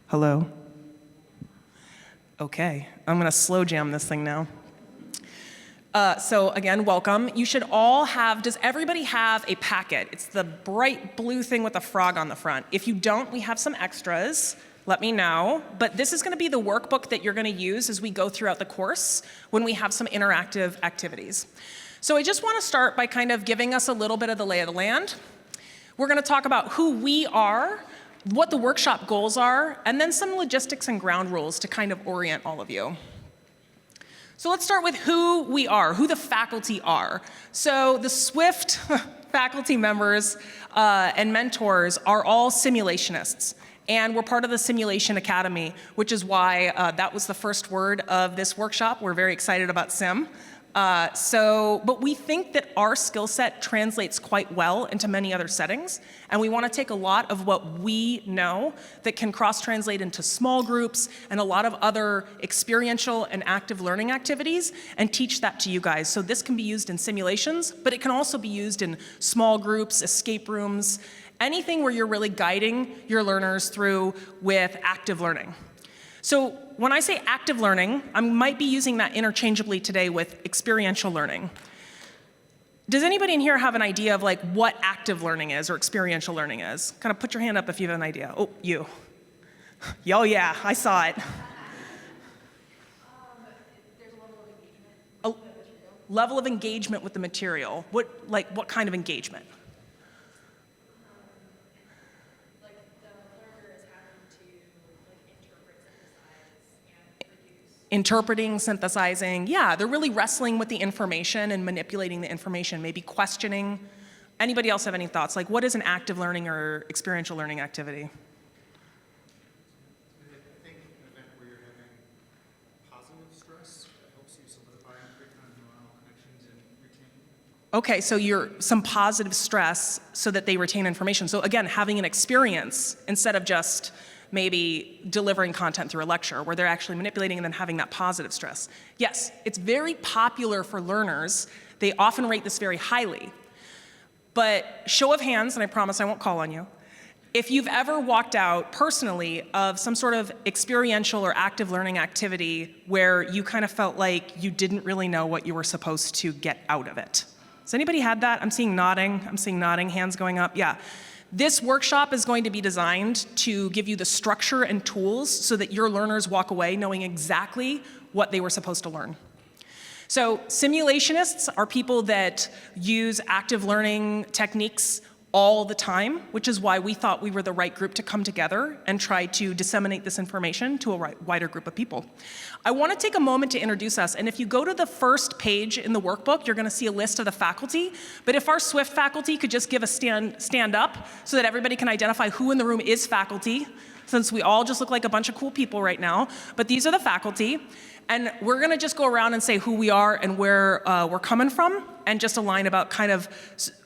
Hello? Okay, I'm gonna slow jam this thing now. So again, welcome. You should all have, does everybody have a packet? It's the bright blue thing with a frog on the front. If you don't, we have some extras. Let me know. But this is gonna be the workbook that you're gonna use as we go throughout the course when we have some interactive activities. So I just wanna start by kind of giving us a little bit of the lay of the land. We're gonna talk about who we are, what the workshop goals are, and then some logistics and ground rules to kind of orient all of you. So let's start with who we are, who the faculty are. So the SWIFT faculty members and mentors are all simulationists. And we're part of the Simulation Academy, which is why that was the first word of this workshop. We're very excited about sim. But we think that our skill set translates quite well into many other settings, and we want to take a lot of what we know that can cross-translate into small groups and a lot of other experiential and active learning activities and teach that to you guys. So this can be used in simulations, but it can also be used in small groups, escape rooms, anything where you're really guiding your learners through with active learning. So when I say active learning, I might be using that interchangeably today with experiential learning. Does anybody in here have an idea of like what active learning is or experiential learning is? Kind of put your hand up if you have an idea. Oh, you. Oh yeah, I saw it. There's a level of engagement. A level of engagement with the material. What kind of engagement? Interpreting, synthesizing, yeah, they're really wrestling with the information and manipulating the information, maybe questioning. Anybody else have any thoughts? Like, what is an active learning or experiential learning activity? I think an event where you're having positive stress that helps you solidify and create kind of neuronal connections and retain. Okay, so you're some positive stress so that they retain information. So again, having an experience instead of just maybe delivering content through a lecture where they're actually manipulating and then having that positive stress. Yes, it's very popular for learners. They often rate this very highly. But show of hands, and I promise I won't call on you, if you've ever walked out personally of some sort of experiential or active learning activity where you kind of felt like you didn't really know what you were supposed to get out of it. Has anybody had that? I'm seeing nodding, hands going up, yeah. This workshop is going to be designed to give you the structure and tools so that your learners walk away knowing exactly what they were supposed to learn. So simulationists are people that use active learning techniques all the time, which is why we thought we were the right group to come together and try to disseminate this information to a wider group of people. I want to take a moment to introduce us, and if you go to the first page in the workbook, you're going to see a list of the faculty, but if our SWIFT faculty could just give a stand up so that everybody can identify who in the room is faculty, since we all just look like a bunch of cool people right now, but these are the faculty. And we're gonna just go around and say who we are and where we're coming from, and just a line about kind of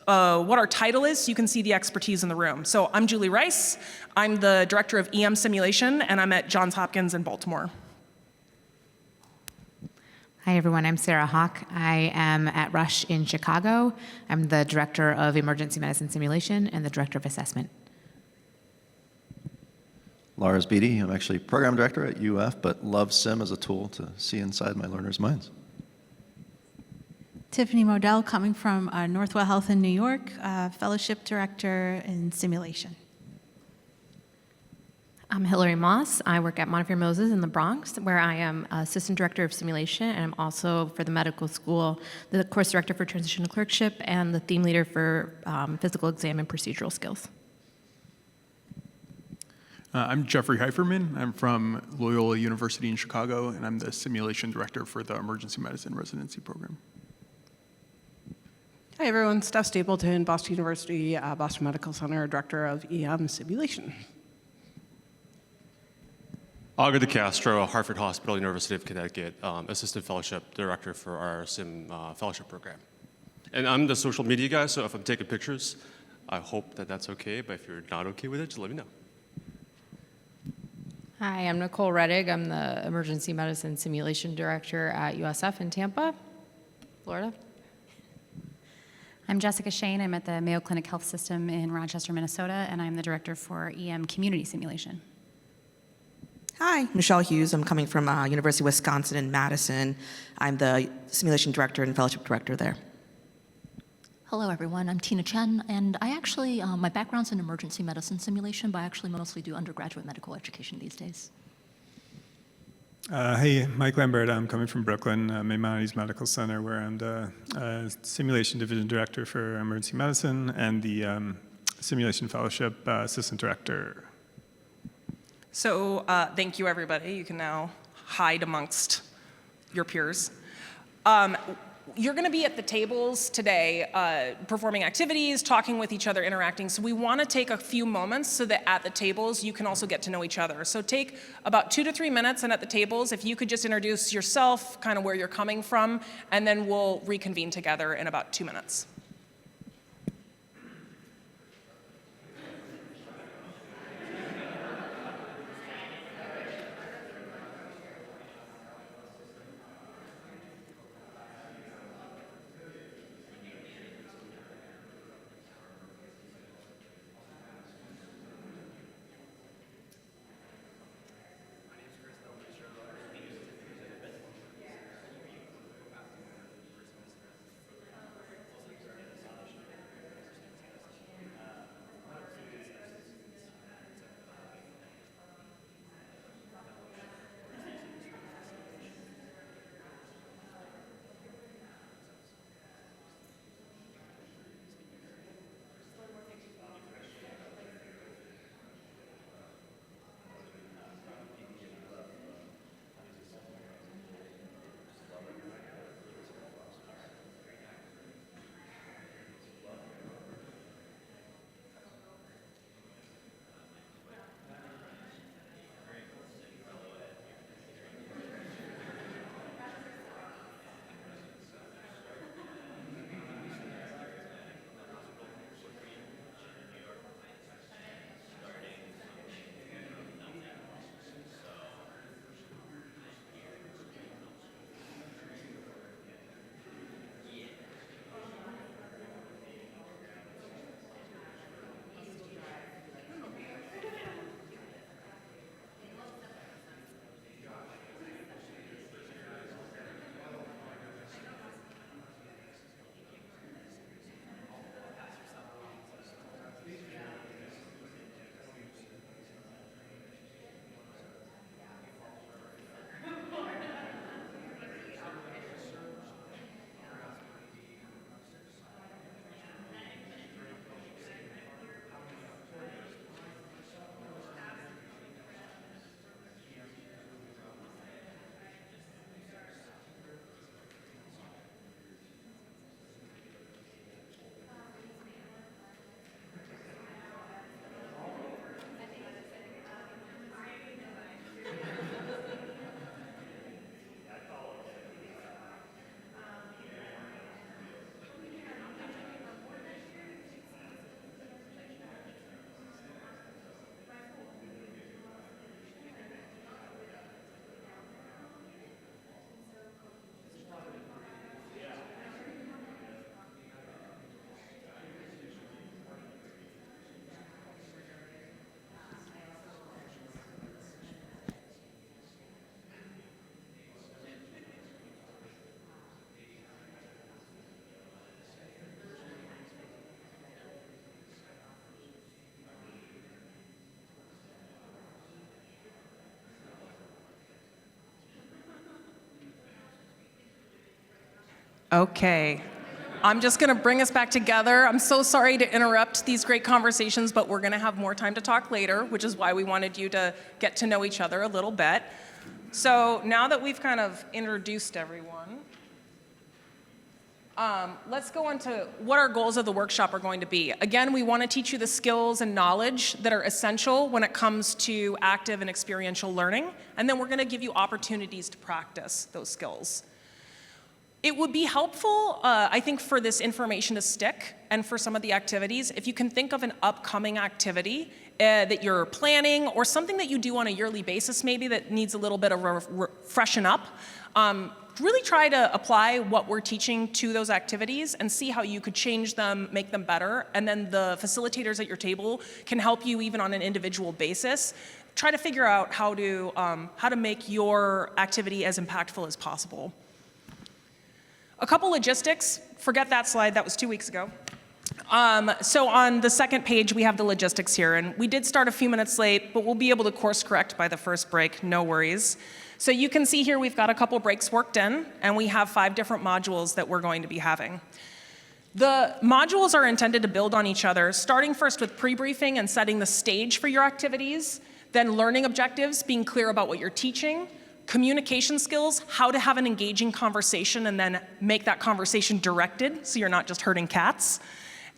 what our title is so you can see the expertise in the room. So I'm Julie Rice. I'm the director of EM Simulation, and I'm at Johns Hopkins in Baltimore. Hi everyone, I'm Sarah Hawk. I am at Rush in Chicago. I'm the director of Emergency Medicine Simulation and the director of assessment. Lars Beatty. I'm actually program director at UF, but love sim as a tool to see inside my learners' minds. Tiffany Modell, coming from Northwell Health in New York, fellowship director in simulation. I'm Hillary Moss. I work at Montefiore Moses in the Bronx, where I am assistant director of simulation, and I'm also for the medical school, the course director for transition to clerkship, and the theme leader for physical exam and procedural skills. I'm Jeffrey Heiferman. I'm from Loyola University in Chicago, and I'm the simulation director for the emergency medicine residency program. Hi everyone, Steph Stapleton, Boston University, Boston Medical Center, director of EM simulation. Augur De Castro, Hartford Hospital, University of Connecticut, assistant fellowship director for our sim fellowship program. And I'm the social media guy, so if I'm taking pictures, I hope that that's okay, but if you're not okay with it, just let me know. Hi, I'm Nicole Reddig. I'm the emergency medicine simulation director at USF in Tampa, Florida. I'm Jessica Shane. I'm at the Mayo Clinic Health System in Rochester, Minnesota, and I'm the director for EM community simulation. Hi, Michelle Hughes. I'm coming from University of Wisconsin in Madison. I'm the simulation director and fellowship director there. Hello, everyone. I'm Tina Chen, and I actually, my background's in emergency medicine simulation, but I actually mostly do undergraduate medical education these days. Hey, Mike Lambert. I'm coming from Brooklyn, Maimonides Medical Center, where I'm the simulation division director for emergency medicine and the simulation fellowship assistant director. So thank you, everybody. You can now hide amongst your peers. You're going to be at the tables today performing activities, talking with each other, interacting. So we want to take a few moments so that at the tables you can also get to know each other. So take about 2 to 3 minutes, and at the tables, if you could just introduce yourself, kind of where you're coming from, and then we'll reconvene together in about 2 minutes. Okay. I'm just going to bring us back together. I'm so sorry to interrupt these great conversations, but we're going to have more time to talk later, which is why we wanted you to get to know each other a little bit. So now that we've kind of introduced everyone, let's go into what our goals of the workshop are going to be. Again, we want to teach you the skills and knowledge that are essential when it comes to active and experiential learning, and then we're going to give you opportunities to practice those skills. It would be helpful, I think, for this information to stick and for some of the activities, if you can think of an upcoming activity that you're planning or something that you do on a yearly basis maybe that needs a little bit of freshen up. Really try to apply what we're teaching to those activities and see how you could change them, make them better, and then the facilitators at your table can help you even on an individual basis try to figure out how to make your activity as impactful as possible. A couple logistics. Forget that slide, that was 2 weeks ago. So on the second page, we have the logistics here, and we did start a few minutes late, but we'll be able to course correct by the first break, no worries. So you can see here we've got a couple breaks worked in, and we have 5 different modules that we're going to be having. The modules are intended to build on each other, starting first with pre-briefing and setting the stage for your activities, then learning objectives, being clear about what you're teaching, communication skills, how to have an engaging conversation and then make that conversation directed so you're not just herding cats.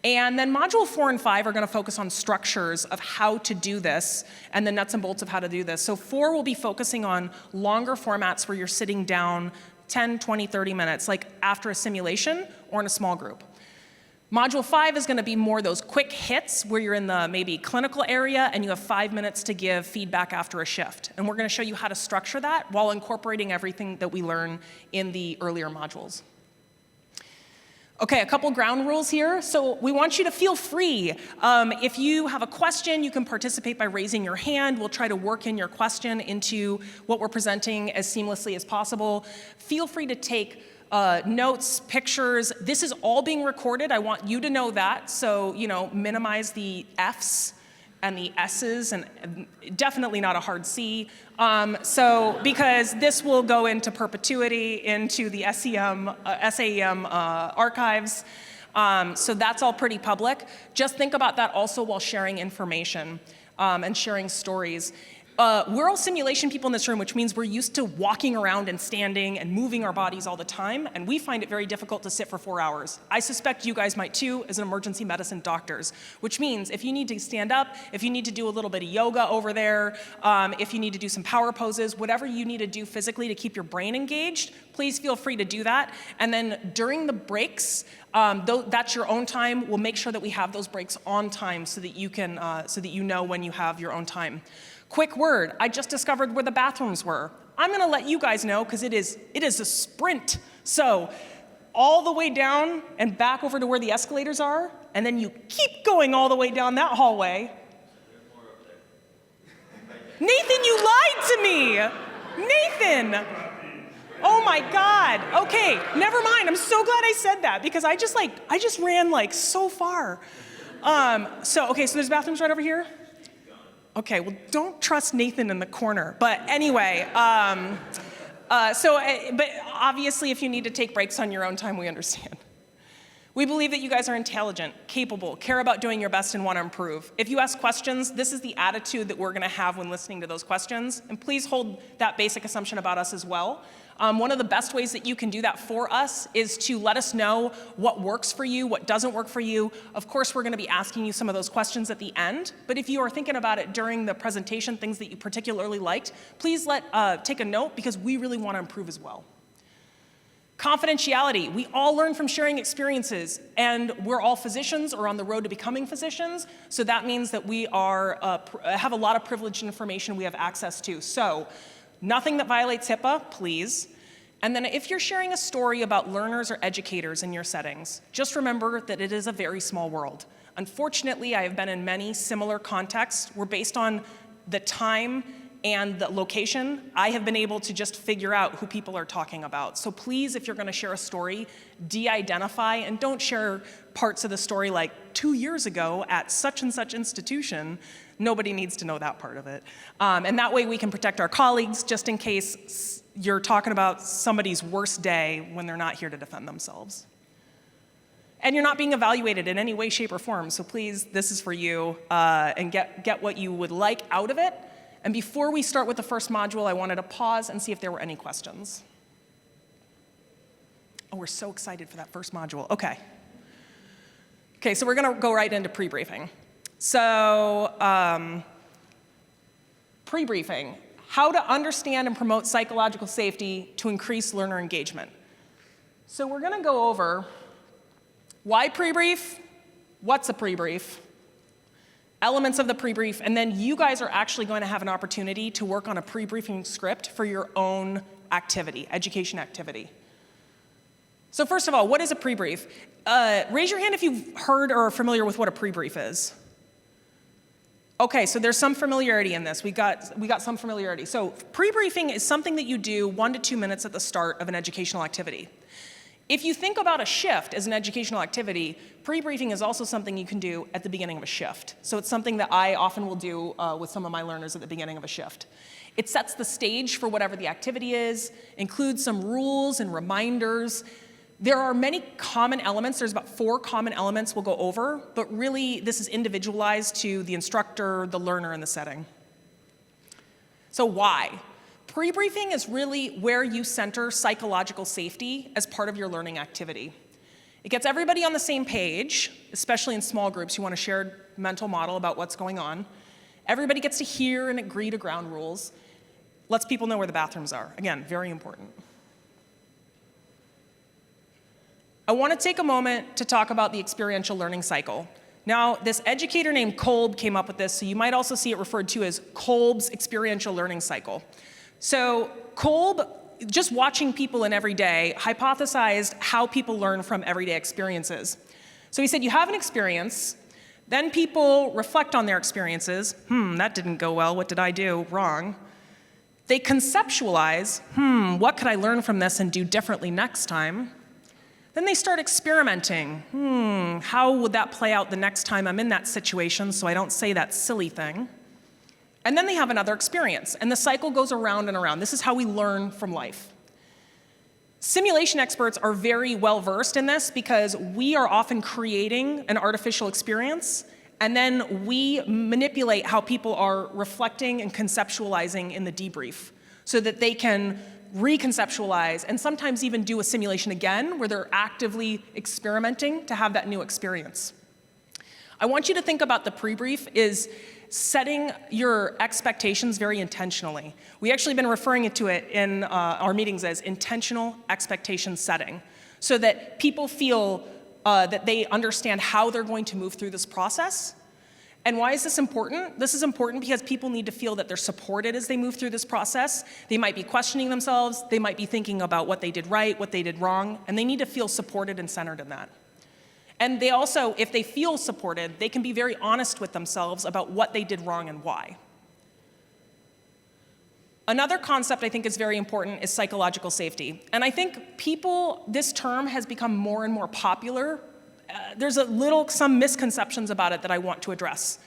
And then module 4 and 5 are going to focus on structures of how to do this and the nuts and bolts of how to do this. So 4 will be focusing on longer formats where you're sitting down 10, 20, 30 minutes, like after a simulation or in a small group. Module 5 is going to be more those quick hits where you're in the maybe clinical area and you have 5 minutes to give feedback after a shift. And we're going to show you how to structure that while incorporating everything that we learn in the earlier modules. Okay, a couple ground rules here. So we want you to feel free. If you have a question, you can participate by raising your hand. We'll try to work in your question into what we're presenting as seamlessly as possible. Feel free to take notes, pictures. This is all being recorded. I want you to know that. So, minimize the F's and the S's, and definitely not a hard C. Because this will go into perpetuity into the SAEM archives. So that's all pretty public. Just think about that also while sharing information and sharing stories. We're all simulation people in this room, which means we're used to walking around and standing and moving our bodies all the time, and we find it very difficult to sit for 4 hours. I suspect you guys might too as emergency medicine doctors, which means if you need to stand up, if you need to do a little bit of yoga over there, if you need to do some power poses, whatever you need to do physically to keep your brain engaged, please feel free to do that. And then during the breaks, though that's your own time, we'll make sure that we have those breaks on time so that you can, so that you know when you have your own time. Quick word, I just discovered where the bathrooms were. I'm gonna let you guys know because it is a sprint. So all the way down and back over to where the escalators are, and then you keep going all the way down that hallway. Nathan, you lied to me! Nathan! Oh my God, okay, never mind. I'm so glad I said that because I just ran so far. So there's bathrooms right over here. Okay, well, don't trust Nathan in the corner. But anyway, but obviously if you need to take breaks on your own time, we understand. We believe that you guys are intelligent, capable, care about doing your best and want to improve. If you ask questions, this is the attitude that we're gonna have when listening to those questions. And please hold that basic assumption about us as well. One of the best ways that you can do that for us is to let us know what works for you, what doesn't work for you. Of course, we're going to be asking you some of those questions at the end, but if you are thinking about it during the presentation, things that you particularly liked, please take a note because we really want to improve as well. Confidentiality. We all learn from sharing experiences, and we're all physicians or on the road to becoming physicians, so that means that we have a lot of privileged information we have access to. So, nothing that violates HIPAA, please. And then if you're sharing a story about learners or educators in your settings, just remember that it is a very small world. Unfortunately, I have been in many similar contexts where based on the time and the location, I have been able to just figure out who people are talking about. So please, if you're gonna share a story, de-identify and don't share parts of the story like 2 years ago at such and such institution. Nobody needs to know that part of it. And that way we can protect our colleagues just in case you're talking about somebody's worst day when they're not here to defend themselves. And you're not being evaluated in any way, shape, or form. So please, this is for you, and get what you would like out of it. And before we start with the first module, I wanted to pause and see if there were any questions. Oh, we're so excited for that first module. Okay. Okay, so we're gonna go right into pre-briefing. So, pre-briefing, how to understand and promote psychological safety to increase learner engagement. So we're gonna go over why pre-brief, what's a pre-brief, elements of the pre-brief, and then you guys are actually going to have an opportunity to work on a pre-briefing script for your own activity, education activity. So first of all, what is a pre-brief? Raise your hand if you've heard or are familiar with what a pre-brief is. Okay, so there's some familiarity in this. We got some familiarity. So pre-briefing is something that you do 1 to 2 minutes at the start of an educational activity. If you think about a shift as an educational activity, pre-briefing is also something you can do at the beginning of a shift. So it's something that I often will do with some of my learners at the beginning of a shift. It sets the stage for whatever the activity is, includes some rules and reminders. There are many common elements. There's about 4 common elements we'll go over, but really this is individualized to the instructor, the learner, and the setting. So why? Pre-briefing is really where you center psychological safety as part of your learning activity. It gets everybody on the same page, especially in small groups. You want a shared mental model about what's going on. Everybody gets to hear and agree to ground rules. Lets people know where the bathrooms are. Again, very important. I want to take a moment to talk about the experiential learning cycle. Now, this educator named Kolb came up with this, so you might also see it referred to as Kolb's experiential learning cycle. So Kolb, just watching people in every day, hypothesized how people learn from everyday experiences. So he said, you have an experience, then people reflect on their experiences. That didn't go well, what did I do wrong? They conceptualize, what could I learn from this and do differently next time? Then they start experimenting. How would that play out the next time I'm in that situation so I don't say that silly thing? And then they have another experience, and the cycle goes around and around. This is how we learn from life. Simulation experts are very well versed in this because we are often creating an artificial experience, and then we manipulate how people are reflecting and conceptualizing in the debrief so that they can reconceptualize and sometimes even do a simulation again where they're actively experimenting to have that new experience. I want you to think about the pre-brief is setting your expectations very intentionally. We actually been referring to it in our meetings as intentional expectation setting so that people feel that they understand how they're going to move through this process. And why is this important? This is important because people need to feel that they're supported as they move through this process. They might be questioning themselves, they might be thinking about what they did right, what they did wrong, and they need to feel supported and centered in that. And they also, if they feel supported, they can be very honest with themselves about what they did wrong and why. Another concept I think is very important is psychological safety. And I think this term has become more and more popular. There's some misconceptions about it that I want to address.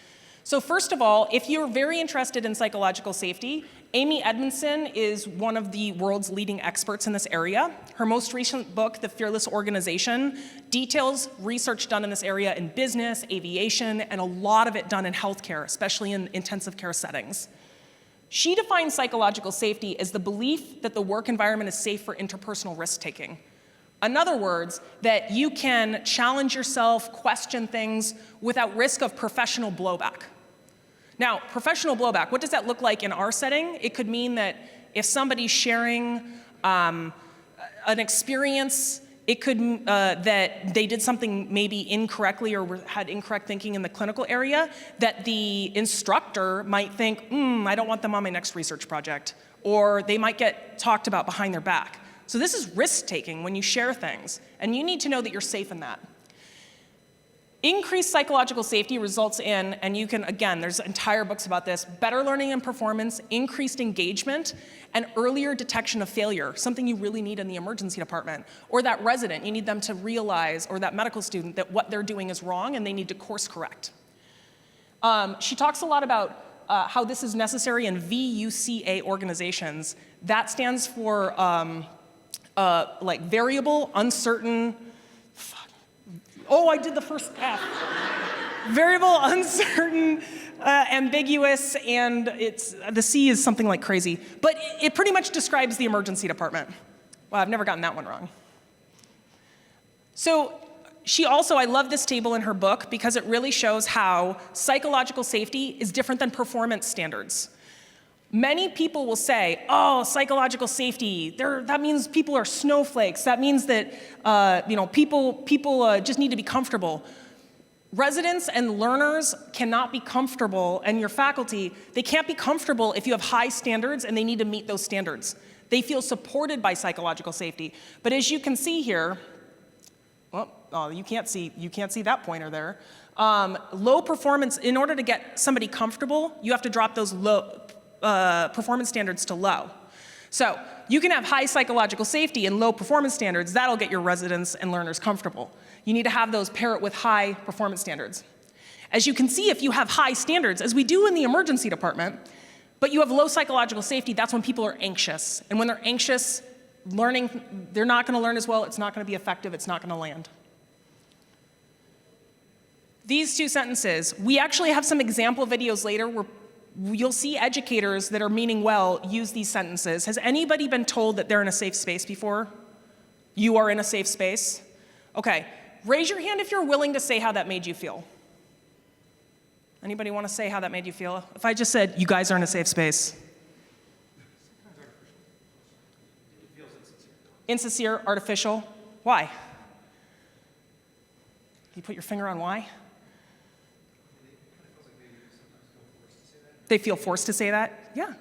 So first of all, if you're very interested in psychological safety, Amy Edmondson is one of the world's leading experts in this area. Her most recent book, The Fearless Organization, details research done in this area in business, aviation, and a lot of it done in healthcare, especially in intensive care settings. She defines psychological safety as the belief that the work environment is safe for interpersonal risk-taking. In other words, that you can challenge yourself, question things without risk of professional blowback. Now, professional blowback, what does that look like in our setting? It could mean that if somebody's sharing an experience, it could that they did something maybe incorrectly or had incorrect thinking in the clinical area, that the instructor might think, I don't want them on my next research project, or they might get talked about behind their back. So this is risk-taking when you share things, and you need to know that you're safe in that. Increased psychological safety results in, and you can, again, there's entire books about this, better learning and performance, increased engagement, and earlier detection of failure, something you really need in the emergency department. Or that resident, you need them to realize, or that medical student, that what they're doing is wrong and they need to course correct. She talks a lot about how this is necessary in VUCA organizations. That stands for like variable, uncertain, I did the first F. Variable, uncertain, ambiguous, and the C is something like crazy. But it pretty much describes the emergency department. Wow, I've never gotten that one wrong. So she also, I love this table in her book because it really shows how psychological safety is different than performance standards. Many people will say, psychological safety, that means people are snowflakes. That means that people just need to be comfortable. Residents and learners cannot be comfortable, and your faculty, they can't be comfortable if you have high standards and they need to meet those standards. They feel supported by psychological safety. But as you can see here, you can't see that pointer there. Low performance, in order to get somebody comfortable, you have to drop those low performance standards to low. So you can have high psychological safety and low performance standards. That'll get your residents and learners comfortable. You need to have those pair it with high performance standards. As you can see, if you have high standards, as we do in the emergency department, but you have low psychological safety, that's when people are anxious. And when they're anxious, learning, they're not going to learn as well, it's not going to be effective, it's not going to land. These two sentences, we actually have some example videos later where you'll see educators that are meaning well use these sentences. Has anybody been told that they're in a safe space before? You are in a safe space? Okay, raise your hand if you're willing to say how that made you feel. Anybody want to say how that made you feel? If I just said, you guys are in a safe space. Insincere, artificial. Why? Can you put your finger on why? They feel forced to say that? Yeah.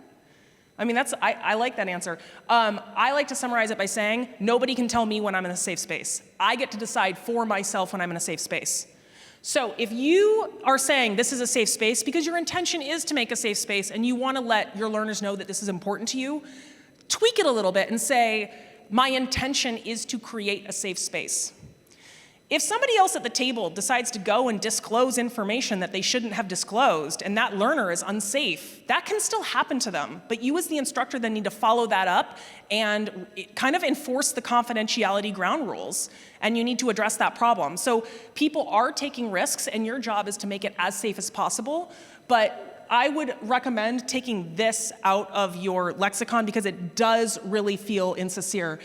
I mean, I like that answer. I like to summarize it by saying, nobody can tell me when I'm in a safe space. I get to decide for myself when I'm in a safe space. So if you are saying this is a safe space because your intention is to make a safe space and you want to let your learners know that this is important to you, tweak it a little bit and say, my intention is to create a safe space. If somebody else at the table decides to go and disclose information that they shouldn't have disclosed and that learner is unsafe, that can still happen to them. But you as the instructor then need to follow that up and kind of enforce the confidentiality ground rules, and you need to address that problem. So people are taking risks and your job is to make it as safe as possible, but I would recommend taking this out of your lexicon because it does really feel insincere.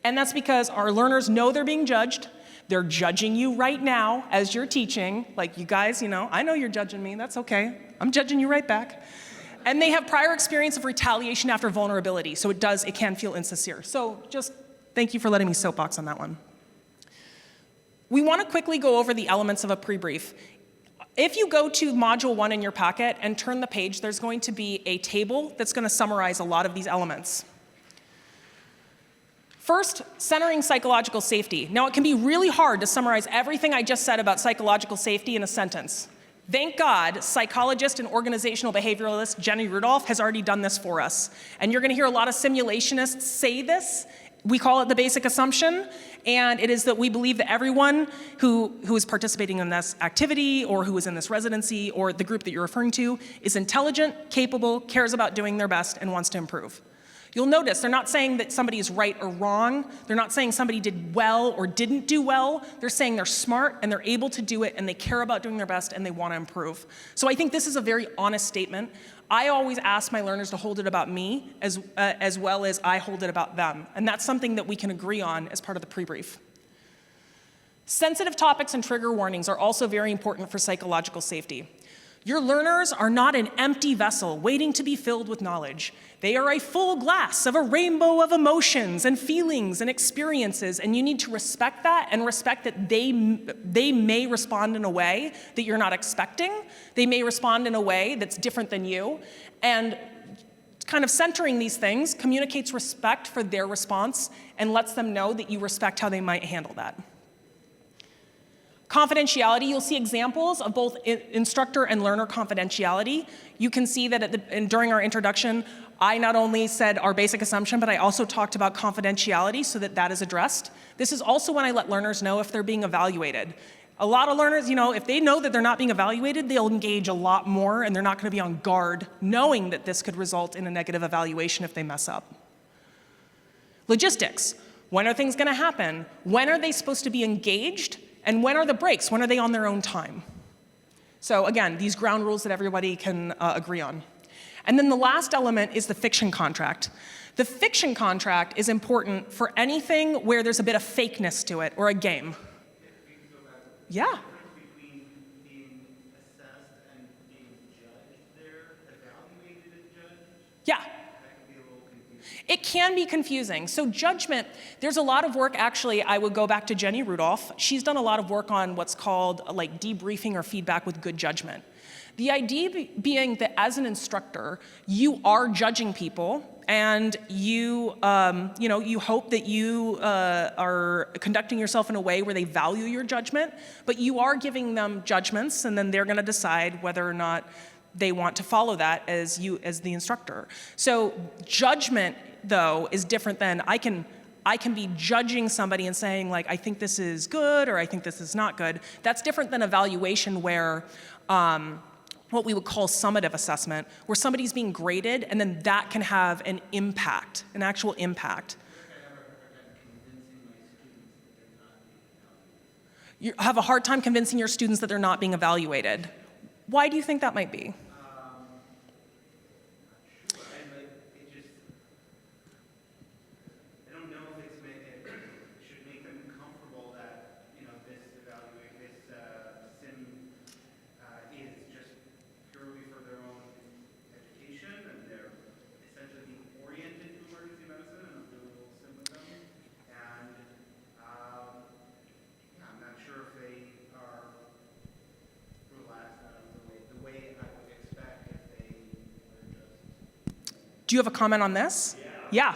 And that's because our learners know they're being judged. They're judging you right now as you're teaching. Like, you guys, you know, I know you're judging me. That's okay. I'm judging you right back. And they have prior experience of retaliation after vulnerability. So it can feel insincere. So just thank you for letting me soapbox on that one. We want to quickly go over the elements of a pre-brief. If you go to Module 1 in your packet and turn the page, there's going to be a table that's going to summarize a lot of these elements. First, centering psychological safety. Now, it can be really hard to summarize everything I just said about psychological safety in a sentence. Thank God, psychologist and organizational behavioralist Jenny Rudolph has already done this for us. And you're going to hear a lot of simulationists say this. We call it the basic assumption, and it is that we believe that everyone who is participating in this activity or who is in this residency or the group that you're referring to is intelligent, capable, cares about doing their best, and wants to improve. You'll notice they're not saying that somebody is right or wrong. They're not saying somebody did well or didn't do well. They're saying they're smart and they're able to do it and they care about doing their best and they want to improve. So I think this is a very honest statement. I always ask my learners to hold it about me as well as I hold it about them. And that's something that we can agree on as part of the pre-brief. Sensitive topics and trigger warnings are also very important for psychological safety. Your learners are not an empty vessel waiting to be filled with knowledge. They are a full glass of a rainbow of emotions and feelings and experiences, and you need to respect that and respect that they may respond in a way that you're not expecting. They may respond in a way that's different than you, and kind of centering these things communicates respect for their response and lets them know that you respect how they might handle that. Confidentiality, you'll see examples of both instructor and learner confidentiality. You can see that during our introduction, I not only said our basic assumption, but I also talked about confidentiality so that that is addressed. This is also when I let learners know if they're being evaluated. A lot of learners, you know, if they know that they're not being evaluated, they'll engage a lot more and they're not going to be on guard knowing that this could result in a negative evaluation if they mess up. Logistics, when are things going to happen? When are they supposed to be engaged? And when are the breaks? When are they on their own time? So again, these ground rules that everybody can agree on. And then the last element is the fiction contract. The fiction contract is important for anything where there's a bit of fakeness to it or a game. Yeah. Between being assessed and being judged there, evaluated and judged? Yeah. That can be a little confusing. It can be confusing. So judgment, there's a lot of work, actually, I would go back to Jenny Rudolph. She's done a lot of work on what's called like debriefing or feedback with good judgment. The idea being that as an instructor, you are judging people and you, you hope that you are conducting yourself in a way where they value your judgment, but you are giving them judgments, and then they're going to decide whether or not they want to follow that as the instructor. So judgment, though, is different than I can be judging somebody and saying, like, I think this is good or I think this is not good. That's different than evaluation, where what we would call summative assessment, where somebody's being graded and then that can have an impact, an actual impact. You have a hard time convincing your students that they're not being evaluated. Why do you think that might be? Do you have a comment on this? Yeah.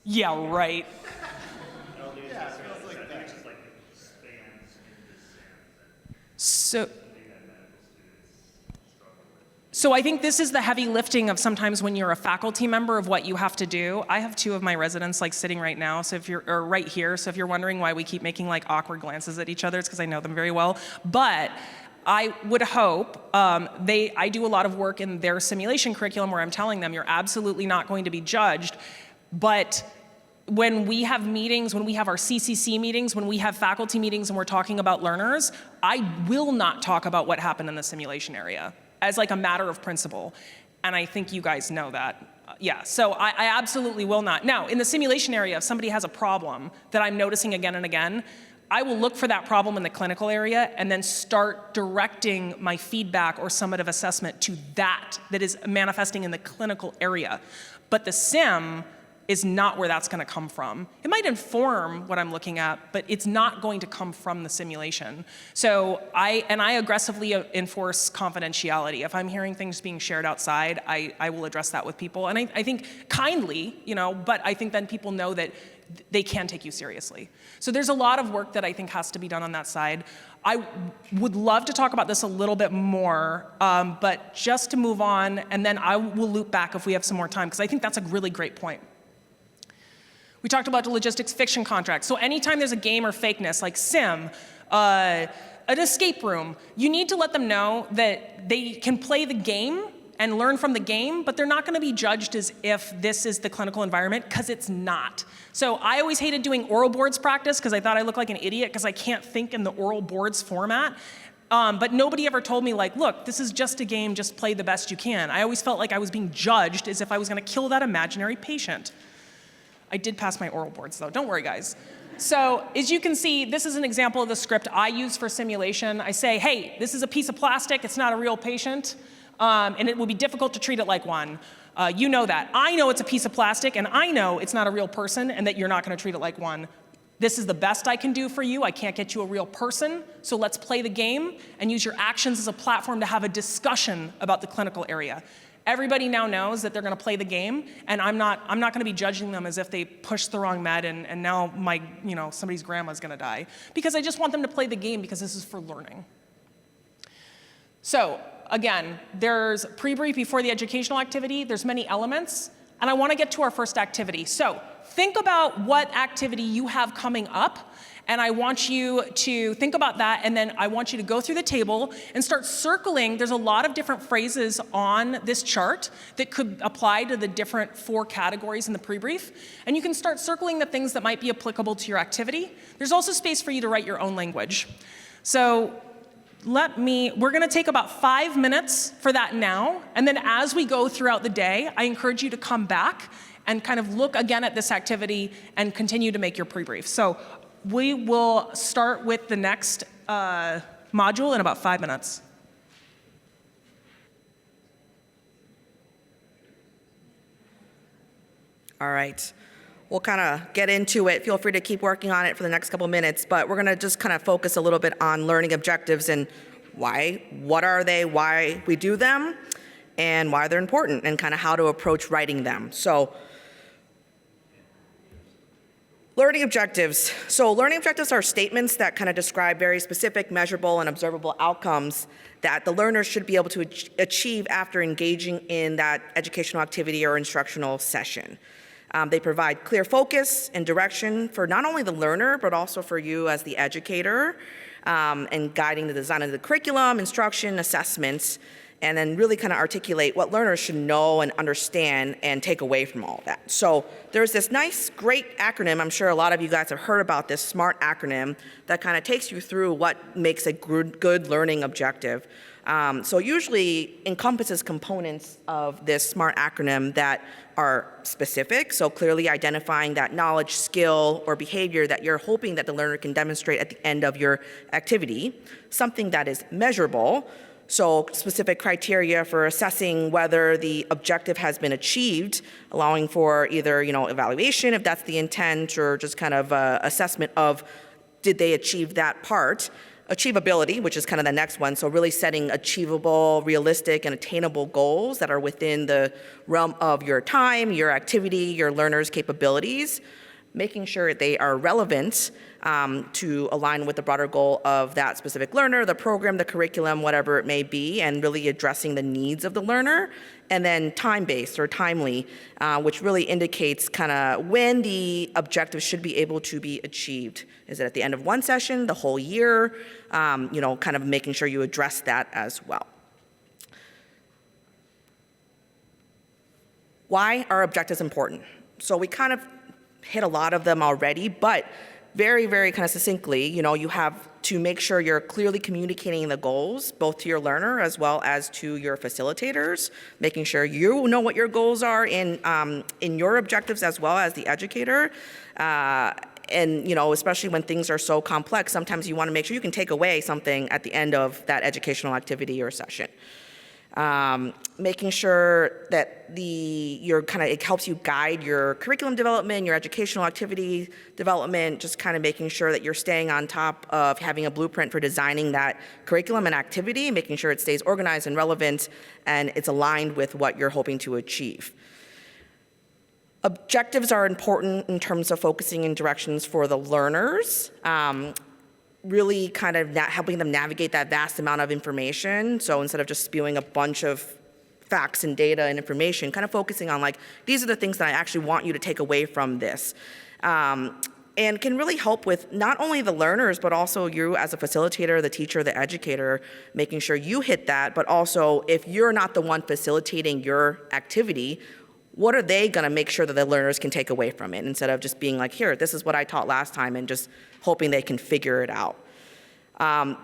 Yeah, right. So I think this is the heavy lifting of sometimes when you're a faculty member of what you have to do. I have two of my residents like sitting right now, so if you're right here. So if you're wondering why we keep making like awkward glances at each other, it's because I know them very well. But I would hope I do a lot of work in their simulation curriculum where I'm telling them you're absolutely not going to be judged, but when we have meetings, when we have our CCC meetings, when we have faculty meetings and we're talking about learners, I will not talk about what happened in the simulation area as like a matter of principle. And I think you guys know that. Yeah, so I absolutely will not. Now, in the simulation area, if somebody has a problem that I'm noticing again and again, I will look for that problem in the clinical area and then start directing my feedback or summative assessment to that is manifesting in the clinical area. But the sim is not where that's going to come from. It might inform what I'm looking at, but it's not going to come from the simulation. So I aggressively enforce confidentiality. If I'm hearing things being shared outside, I will address that with people. And I think kindly, but I think then people know that they can take you seriously. So there's a lot of work that I think has to be done on that side. I would love to talk about this a little bit more, but just to move on, and then I will loop back if we have some more time, because I think that's a really great point. We talked about the logistics fiction contracts. So anytime there's a game or fakeness, like sim, an escape room, you need to let them know that they can play the game and learn from the game, but they're not going to be judged as if this is the clinical environment, because it's not. So I always hated doing oral boards practice because I thought I looked like an idiot because I can't think in the oral boards format. But nobody ever told me, like, look, this is just a game, just play the best you can. I always felt like I was being judged as if I was going to kill that imaginary patient. I did pass my oral boards, though. Don't worry, guys. So as you can see, this is an example of the script I use for simulation. I say, hey, this is a piece of plastic. It's not a real patient, and it will be difficult to treat it like one. You know that. I know it's a piece of plastic, and I know it's not a real person and that you're not going to treat it like one. This is the best I can do for you. I can't get you a real person, so let's play the game and use your actions as a platform to have a discussion about the clinical area. Everybody now knows that they're going to play the game, and I'm not going to be judging them as if they pushed the wrong med and now somebody's grandma's going to die, because I just want them to play the game because this is for learning. So again, there's pre-brief before the educational activity. There's many elements, and I want to get to our first activity. So think about what activity you have coming up. And I want you to think about that, and then I want you to go through the table and start circling. There's a lot of different phrases on this chart that could apply to the different 4 categories in the pre-brief. And you can start circling the things that might be applicable to your activity. There's also space for you to write your own language. So we're going to take about 5 minutes for that now. And then as we go throughout the day, I encourage you to come back and kind of look again at this activity and continue to make your pre-brief. So we will start with the next module in about 5 minutes. All right. we'll kind of get into it. Feel free to keep working on it for the next couple minutes, but we're going to just kind of focus a little bit on learning objectives and why, what are they, why we do them, and why they're important, and kind of how to approach writing them. So, learning objectives. So learning objectives are statements that kind of describe very specific, measurable, and observable outcomes that the learners should be able to achieve after engaging in that educational activity or instructional session. They provide clear focus and direction for not only the learner, but also for you as the educator, and guiding the design of the curriculum, instruction, assessments, and then really kind of articulate what learners should know and understand and take away from all of that. So there's this nice, great acronym, I'm sure a lot of you guys have heard about this SMART acronym, that kind of takes you through what makes a good learning objective. So usually encompasses components of this SMART acronym that are specific, so clearly identifying that knowledge, skill, or behavior that you're hoping that the learner can demonstrate at the end of your activity, something that is measurable, so specific criteria for assessing whether the objective has been achieved, allowing for either, evaluation if that's the intent, or just kind of assessment of did they achieve that part. Achievability, which is kind of the next one, so really setting achievable, realistic, and attainable goals that are within the realm of your time, your activity, your learners' capabilities, making sure they are relevant to align with the broader goal of that specific learner, the program, the curriculum, whatever it may be, and really addressing the needs of the learner. And then time-based or timely, which really indicates kind of when the objective should be able to be achieved. Is it at the end of one session, the whole year? Kind of making sure you address that as well. Why are objectives important? So we kind of hit a lot of them already, but very, very kind of succinctly, you have to make sure you're clearly communicating the goals, both to your learner as well as to your facilitators, making sure you know what your goals are in your objectives as well as the educator. And, especially when things are so complex, sometimes you want to make sure you can take away something at the end of that educational activity or session. Making sure that it helps you guide your curriculum development, your educational activity development, just kind of making sure that you're staying on top of having a blueprint for designing that curriculum and activity, making sure it stays organized and relevant, and it's aligned with what you're hoping to achieve. Objectives are important in terms of focusing in directions for the learners. Really kind of helping them navigate that vast amount of information. So instead of just spewing a bunch of facts and data and information, kind of focusing on these are the things that I actually want you to take away from this. And can really help with not only the learners, but also you as a facilitator, the teacher, the educator, making sure you hit that, but also if you're not the one facilitating your activity, what are they gonna make sure that the learners can take away from it, instead of just being here, this is what I taught last time, and just hoping they can figure it out.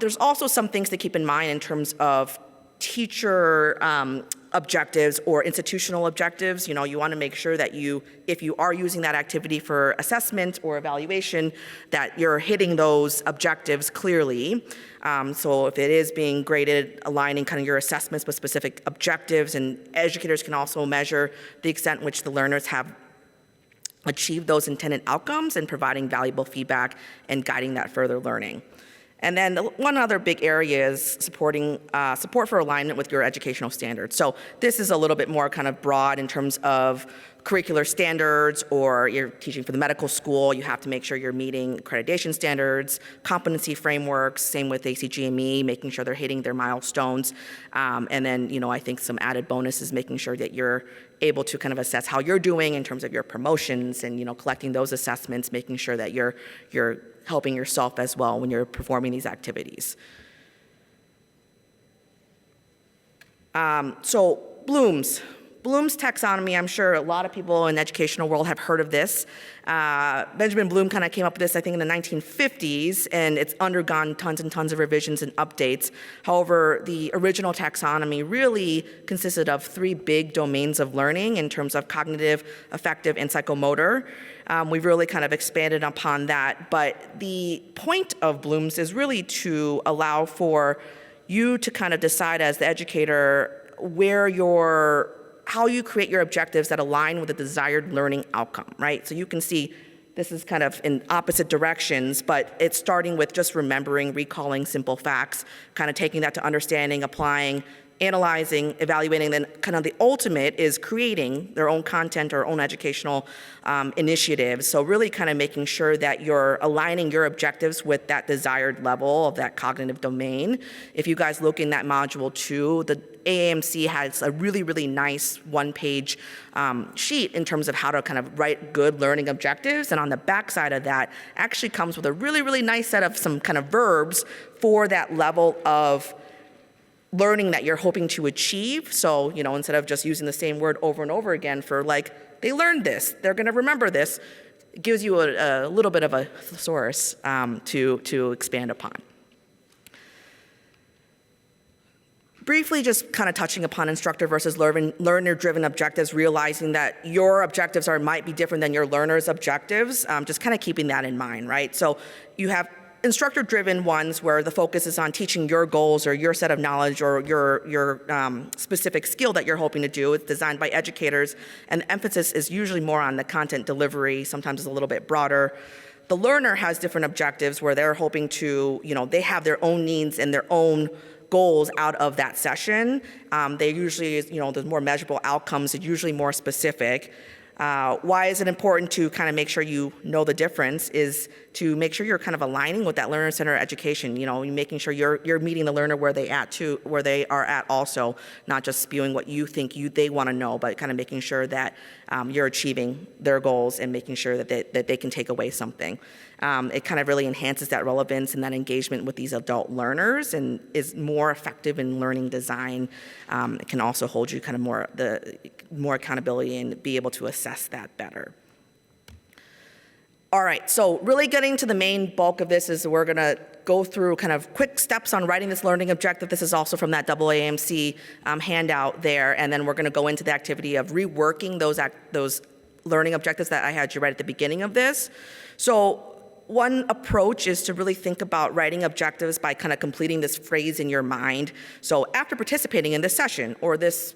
There's also some things to keep in mind in terms of teacher objectives or institutional objectives. You want to make sure that if you are using that activity for assessment or evaluation, that you're hitting those objectives clearly. So if it is being graded, aligning kind of your assessments with specific objectives, and educators can also measure the extent in which the learners have achieved those intended outcomes, and providing valuable feedback and guiding that further learning. And then one other big area is supporting support for alignment with your educational standards. So this is a little bit more kind of broad in terms of curricular standards, or you're teaching for the medical school, you have to make sure you're meeting accreditation standards, competency frameworks, same with ACGME, making sure they're hitting their milestones. And then, I think some added bonus is making sure that you're able to kind of assess how you're doing in terms of your promotions, and, collecting those assessments, making sure that you're helping yourself as well when you're performing these activities. So Bloom's taxonomy, I'm sure a lot of people in the educational world have heard of this. Benjamin Bloom kind of came up with this, I think, in the 1950s, and it's undergone tons and tons of revisions and updates. However, the original taxonomy really consisted of 3 big domains of learning in terms of cognitive, affective, and psychomotor. We've really kind of expanded upon that, but the point of Bloom's is really to allow for you to kind of decide as the educator how you create your objectives that align with the desired learning outcome, right? So you can see this is kind of in opposite directions, but it's starting with just remembering, recalling simple facts, kind of taking that to understanding, applying, analyzing, evaluating, then kind of the ultimate is creating their own content or own educational initiatives. So really kind of making sure that you're aligning your objectives with that desired level of that cognitive domain. If you guys look in that module 2, the AAMC has a really, really nice one-page sheet in terms of how to kind of write good learning objectives. And on the back side of that actually comes with a really, really nice set of some kind of verbs for that level of learning that you're hoping to achieve. So, you know, instead of just using the same word over and over again for like, they learned this, they're gonna remember this, it gives you a little bit of a thesaurus to expand upon. Briefly, just kind of touching upon instructor versus learner-driven objectives, realizing that your objectives might be different than your learner's objectives, just kind of keeping that in mind, right? So you have instructor-driven ones where the focus is on teaching your goals or your set of knowledge or your specific skill that you're hoping to do. It's designed by educators, and the emphasis is usually more on the content delivery, sometimes it's a little bit broader. The learner has different objectives where they're hoping to, you know, they have their own needs and their own goals out of that session. They usually, you know, there's more measurable outcomes, it's usually more specific. Why is it important to kind of make sure you know the difference is to make sure you're kind of aligning with that learner-centered education, you know, making sure you're meeting the learner where they are at also, not just spewing what you think they want to know, but kind of making sure that you're achieving their goals and making sure that they can take away something. It kind of really enhances that relevance and that engagement with these adult learners and is more effective in learning design. It can also hold you kind of more accountability and be able to assess that better. All right, so really getting to the main bulk of this is we're gonna go through kind of quick steps on writing this learning objective. This is also from that AAMC handout there, and then we're gonna go into the activity of reworking those learning objectives that I had you write at the beginning of this. So one approach is to really think about writing objectives by kind of completing this phrase in your mind. So after participating in this session or this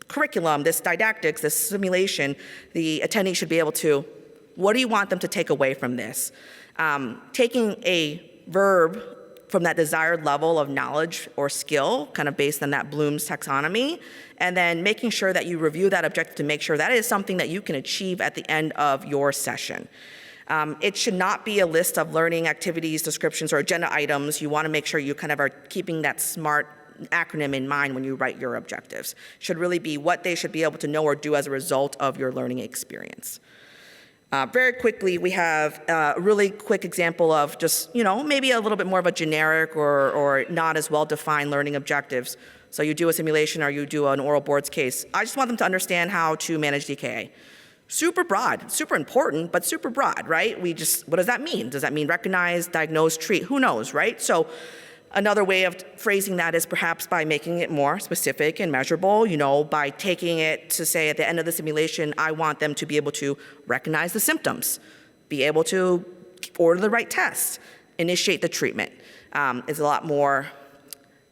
curriculum, this didactics, this simulation, the attendee should be able to, what do you want them to take away from this? Taking a verb from that desired level of knowledge or skill, kind of based on that Bloom's taxonomy, and then making sure that you review that objective to make sure that is something that you can achieve at the end of your session. It should not be a list of learning activities, descriptions, or agenda items. You want to make sure you kind of are keeping that SMART acronym in mind when you write your objectives. It should really be what they should be able to know or do as a result of your learning experience. Very quickly, we have a really quick example of just, you know, maybe a little bit more of a generic or not as well-defined learning objectives. So you do a simulation or you do an oral boards case. I just want them to understand how to manage DKA. Super broad, super important, but super broad, right? What does that mean? Does that mean recognize, diagnose, treat? Who knows, right? So another way of phrasing that is perhaps by making it more specific and measurable, you know, by taking it to say at the end of the simulation, I want them to be able to recognize the symptoms, be able to order the right tests, initiate the treatment. It's a lot more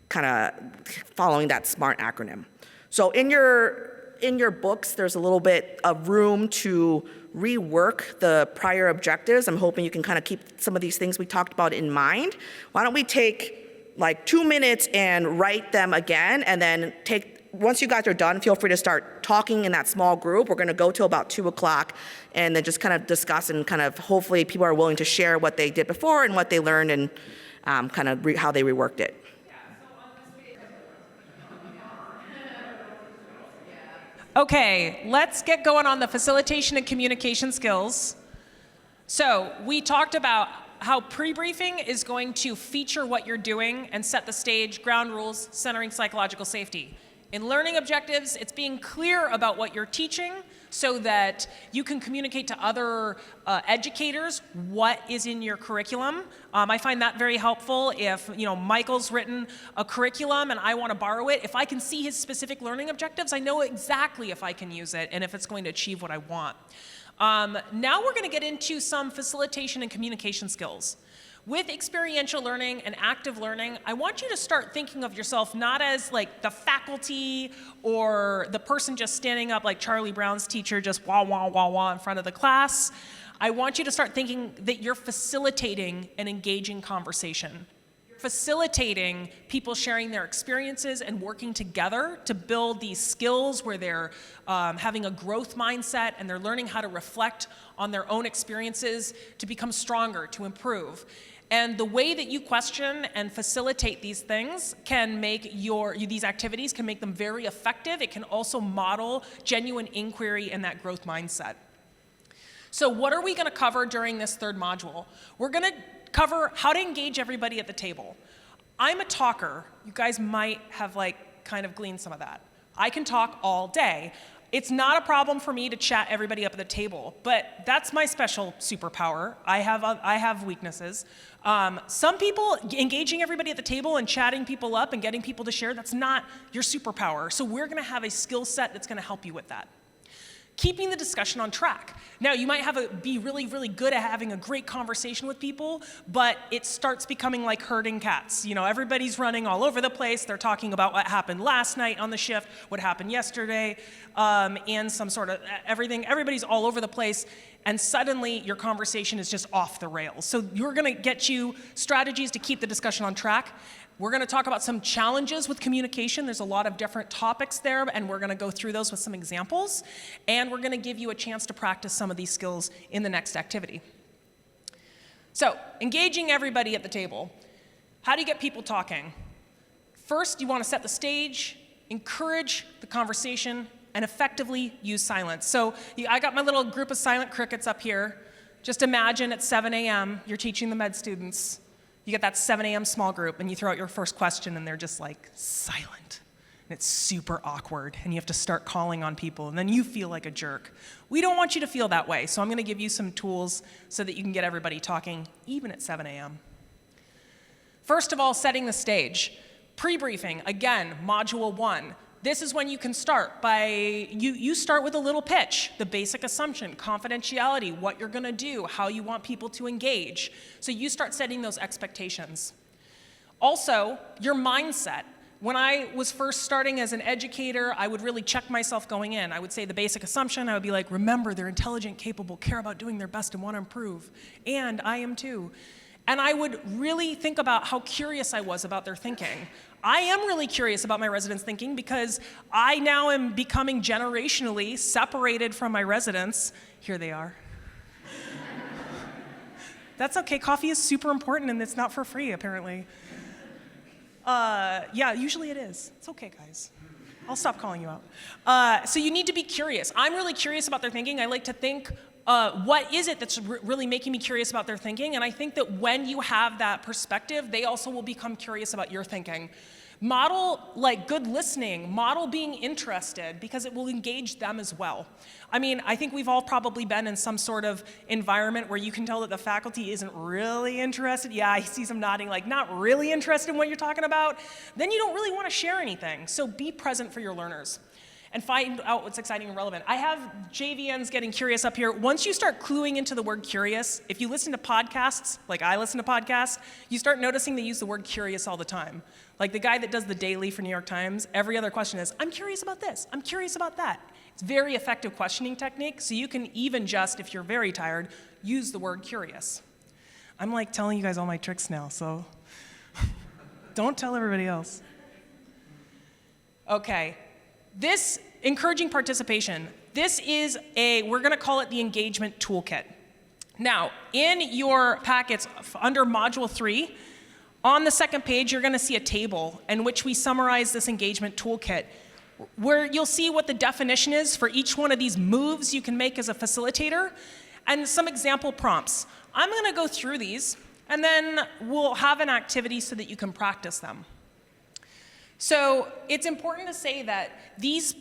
kind of following that SMART acronym. So in your books, there's a little bit of room to rework the prior objectives. I'm hoping you can kind of keep some of these things we talked about in mind. Why don't we take like 2 minutes and write them again, and then once you guys are done, feel free to start talking in that small group. We're gonna go till about 2 o'clock and then just kind of discuss and kind of hopefully people are willing to share what they did before and what they learned and kind of how they reworked it. Okay, let's get going on the facilitation and communication skills. So we talked about how pre-briefing is going to feature what you're doing and set the stage, ground rules, centering psychological safety. In learning objectives, it's being clear about what you're teaching so that you can communicate to other educators what is in your curriculum. I find that very helpful. If Michael's written a curriculum and I want to borrow it, if I can see his specific learning objectives, I know exactly if I can use it and if it's going to achieve what I want. Now we're going to get into some facilitation and communication skills. With experiential learning and active learning, I want you to start thinking of yourself not as like the faculty or the person just standing up like Charlie Brown's teacher, just wah, wah, wah, wah in front of the class. I want you to start thinking that you're facilitating an engaging conversation. Facilitating people sharing their experiences and working together to build these skills where they're having a growth mindset and they're learning how to reflect on their own experiences to become stronger, to improve. And the way that you question and facilitate these things can make these activities can make them very effective. It can also model genuine inquiry and that growth mindset. So what are we going to cover during this third module? We're going to cover how to engage everybody at the table. I'm a talker. You guys might have kind of gleaned some of that. I can talk all day. It's not a problem for me to chat everybody up at the table, but that's my special superpower. I have weaknesses. Some people, engaging everybody at the table and chatting people up and getting people to share, that's not your superpower. So we're going to have a skill set that's going to help you with that. Keeping the discussion on track. Now, you might be really, really good at having a great conversation with people, but it starts becoming like herding cats. You know, everybody's running all over the place. They're talking about what happened last night on the shift, what happened yesterday, and some sort of everything. Everybody's all over the place, and suddenly your conversation is just off the rails. So we're going to get you strategies to keep the discussion on track. We're going to talk about some challenges with communication. There's a lot of different topics there, and we're going to go through those with some examples. And we're going to give you a chance to practice some of these skills in the next activity. So, engaging everybody at the table. How do you get people talking? First, you want to set the stage, encourage the conversation, and effectively use silence. So, I got my little group of silent crickets up here. Just imagine at 7 a.m., you're teaching the med students. You get that 7 a.m. small group, and you throw out your first question, and they're just like silent. And it's super awkward, and you have to start calling on people, and then you feel like a jerk. We don't want you to feel that way, so I'm going to give you some tools so that you can get everybody talking, even at 7 a.m. First of all, setting the stage. Pre-briefing, again, module 1. This is when you can start by, you start with a little pitch, the basic assumption, confidentiality, what you're going to do, how you want people to engage. So you start setting those expectations. Also, your mindset. When I was first starting as an educator, I would really check myself going in. I would say the basic assumption, I would be like, remember, they're intelligent, capable, care about doing their best and want to improve. And I am too. And I would really think about how curious I was about their thinking. I am really curious about my residents' thinking because I now am becoming generationally separated from my residents. Here they are. That's okay, coffee is super important and it's not for free, apparently. Yeah, usually it is. It's okay, guys. I'll stop calling you out. So you need to be curious. I'm really curious about their thinking. I like to think, what is it that's really making me curious about their thinking? And I think that when you have that perspective, they also will become curious about your thinking. Model good listening, model being interested, because it will engage them as well. I mean, I think we've all probably been in some sort of environment where you can tell that the faculty isn't really interested. Yeah, I see some nodding, like not really interested in what you're talking about. Then you don't really want to share anything. So be present for your learners and find out what's exciting and relevant. I have JVNs getting curious up here. Once you start cluing into the word curious, if you listen to podcasts, like I listen to podcasts, you start noticing they use the word curious all the time. Like the guy that does the daily for New York Times, every other question is, I'm curious about this, I'm curious about that. It's a very effective questioning technique, so you can even just, if you're very tired, use the word curious. I'm like telling you guys all my tricks now, so don't tell everybody else. Okay. This encouraging participation, this is we're going to call it the engagement toolkit. Now, in your packets under module 3, on the second page, you're going to see a table in which we summarize this engagement toolkit, where you'll see what the definition is for each one of these moves you can make as a facilitator, and some example prompts. I'm going to go through these, and then we'll have an activity so that you can practice them. So it's important to say that these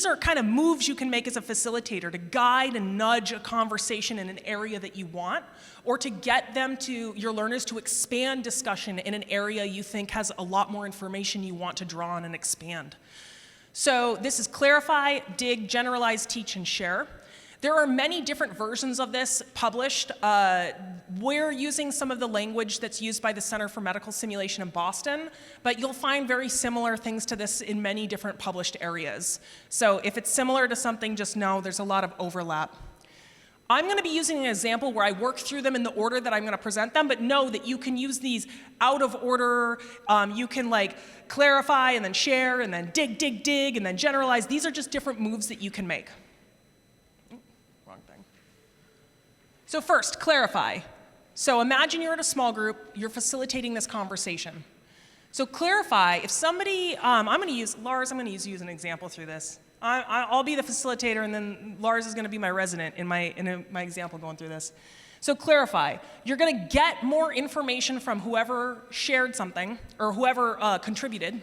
are kind of moves you can make as a facilitator to guide and nudge a conversation in an area that you want, or to get them your learners to expand discussion in an area you think has a lot more information you want to draw on and expand. So this is clarify, dig, generalize, teach, and share. There are many different versions of this published. We're using some of the language that's used by the Center for Medical Simulation in Boston, but you'll find very similar things to this in many different published areas. So if it's similar to something, just know there's a lot of overlap. I'm going to be using an example where I work through them in the order that I'm going to present them, but know that you can use these out of order. You can like clarify and then share and then dig, dig, dig, and then generalize. These are just different moves that you can make. Wrong thing. So first, clarify. So imagine you're at a small group, you're facilitating this conversation. So clarify, if somebody, I'm going to use, Lars, I'm going to use you as an example through this. I'll be the facilitator, and then Lars is going to be my resident in my example going through this. So clarify. You're going to get more information from whoever shared something or whoever contributed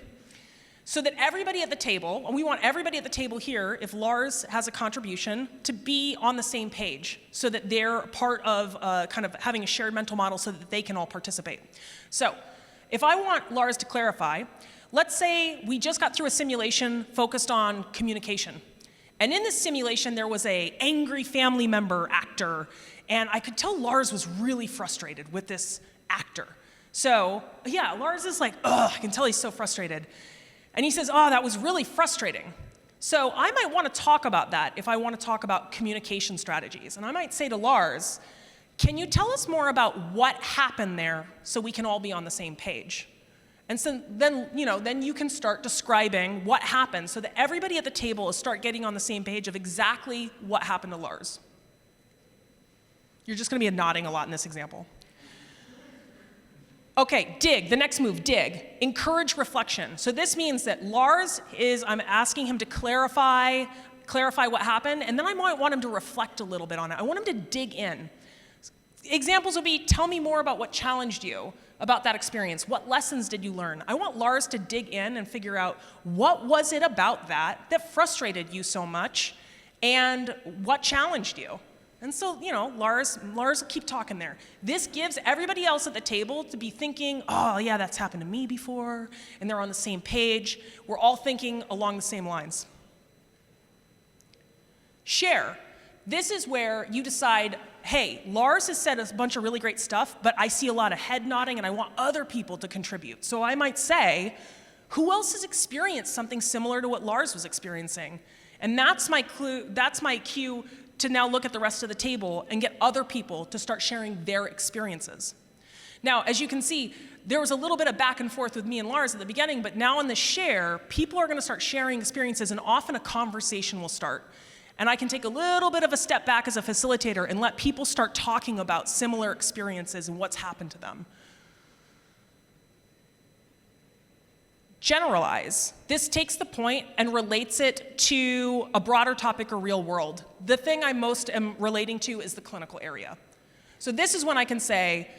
so that everybody at the table, and we want everybody at the table here, if Lars has a contribution, to be on the same page so that they're part of kind of having a shared mental model so that they can all participate. So if I want Lars to clarify, let's say we just got through a simulation focused on communication. And in this simulation, there was an angry family member actor, and I could tell Lars was really frustrated with this actor. So yeah, Lars is like, ugh, I can tell he's so frustrated. And he says, oh, that was really frustrating. So I might want to talk about that if I want to talk about communication strategies. And I might say to Lars, can you tell us more about what happened there so we can all be on the same page? And so then you can start describing what happened so that everybody at the table will start getting on the same page of exactly what happened to Lars. You're just going to be nodding a lot in this example. Okay, dig, the next move, dig. Encourage reflection. So this means that Lars I'm asking him to clarify what happened, and then I might want him to reflect a little bit on it. I want him to dig in. Examples would be, tell me more about what challenged you about that experience. What lessons did you learn? I want Lars to dig in and figure out what was it about that frustrated you so much, and what challenged you. And so, Lars will keep talking there. This gives everybody else at the table to be thinking, oh yeah, that's happened to me before, and they're on the same page. We're all thinking along the same lines. Share. This is where you decide, hey, Lars has said a bunch of really great stuff, but I see a lot of head nodding and I want other people to contribute. So I might say, who else has experienced something similar to what Lars was experiencing? And that's my cue to now look at the rest of the table and get other people to start sharing their experiences. Now, as you can see, there was a little bit of back and forth with me and Lars at the beginning, but now in the share, people are going to start sharing experiences, and often a conversation will start. And I can take a little bit of a step back as a facilitator and let people start talking about similar experiences and what's happened to them. Generalize. This takes the point and relates it to a broader topic or real world. The thing I most am relating to is the clinical area. So this is when I can say,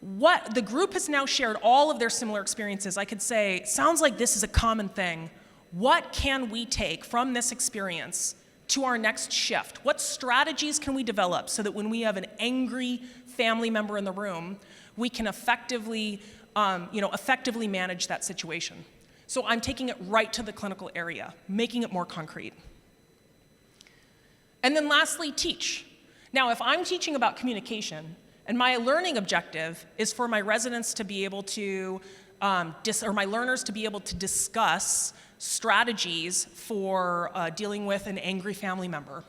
what the group has now shared all of their similar experiences. I could say, sounds like this is a common thing. What can we take from this experience to our next shift? What strategies can we develop so that when we have an angry family member in the room, we can effectively manage that situation? So I'm taking it right to the clinical area, making it more concrete. And then lastly, teach. Now, if I'm teaching about communication, and my learning objective is for my residents to be able to, or my learners to be able to discuss strategies for dealing with an angry family member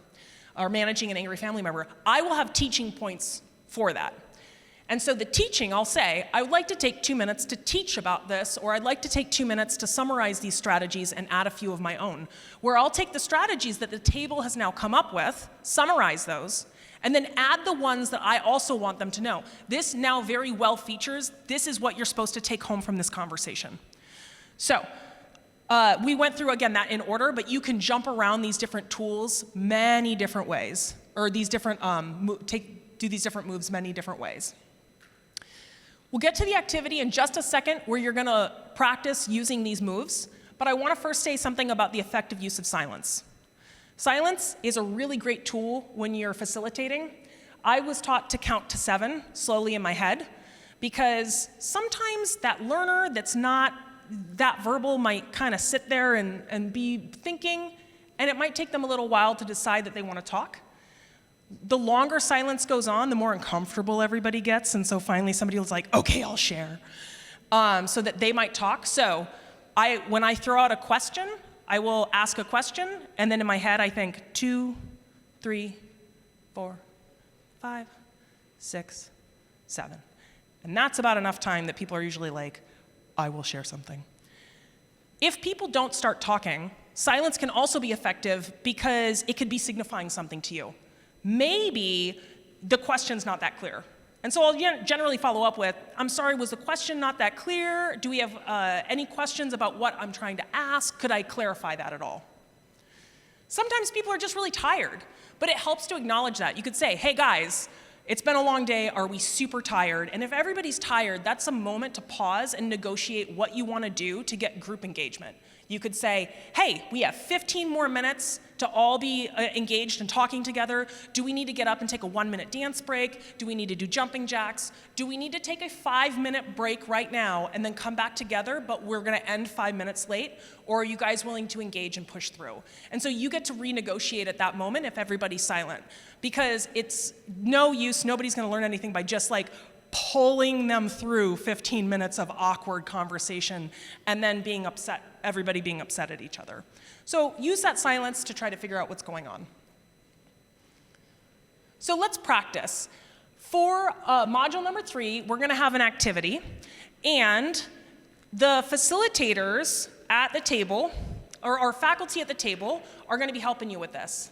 or managing an angry family member, I will have teaching points for that. And so the teaching, I'll say, I would like to take 2 minutes to teach about this, or I'd like to take 2 minutes to summarize these strategies and add a few of my own, where I'll take the strategies that the table has now come up with, summarize those, and then add the ones that I also want them to know. This now very well features, this is what you're supposed to take home from this conversation. So, we went through, again, that in order, but you can jump around these different tools many different ways, or these different, do these different moves many different ways. We'll get to the activity in just a second where you're gonna practice using these moves, but I wanna first say something about the effective use of silence. Silence is a really great tool when you're facilitating. I was taught to count to 7 slowly in my head, because sometimes that learner that's not that verbal might kind of sit there and be thinking, and it might take them a little while to decide that they want to talk. The longer silence goes on, the more uncomfortable everybody gets, and so finally somebody was like, okay, I'll share, so that they might talk. So when I throw out a question, I will ask a question, and then in my head I think 2, 3, 4, 5, 6, 7. And that's about enough time that people are usually like, I will share something. If people don't start talking, silence can also be effective because it could be signifying something to you. Maybe the question's not that clear. And so I'll generally follow up with, I'm sorry, was the question not that clear? Do we have any questions about what I'm trying to ask? Could I clarify that at all? Sometimes people are just really tired, but it helps to acknowledge that. You could say, hey guys, it's been a long day, are we super tired? And if everybody's tired, that's a moment to pause and negotiate what you want to do to get group engagement. You could say, hey, we have 15 more minutes to all be engaged and talking together. Do we need to get up and take a 1-minute dance break? Do we need to do jumping jacks? Do we need to take a 5-minute break right now and then come back together, but we're gonna end 5 minutes late? Or are you guys willing to engage and push through? And so you get to renegotiate at that moment if everybody's silent. Because it's no use, nobody's gonna learn anything by just like pulling them through 15 minutes of awkward conversation and then being upset, everybody being upset at each other. So use that silence to try to figure out what's going on. So let's practice. For module number 3, we're gonna have an activity, and the facilitators at the table, or our faculty at the table, are gonna be helping you with this.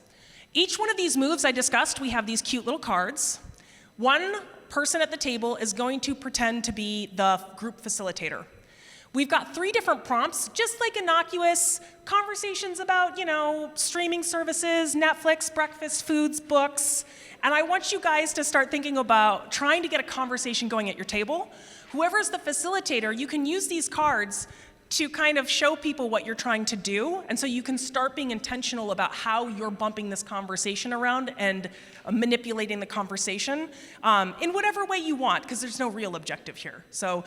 Each one of these moves I discussed, we have these cute little cards. One person at the table is going to pretend to be the group facilitator. We've got 3 different prompts, just like innocuous conversations about, streaming services, Netflix, breakfast foods, books. And I want you guys to start thinking about trying to get a conversation going at your table. Whoever's the facilitator, you can use these cards to kind of show people what you're trying to do, and so you can start being intentional about how you're bumping this conversation around and manipulating the conversation in whatever way you want, because there's no real objective here. So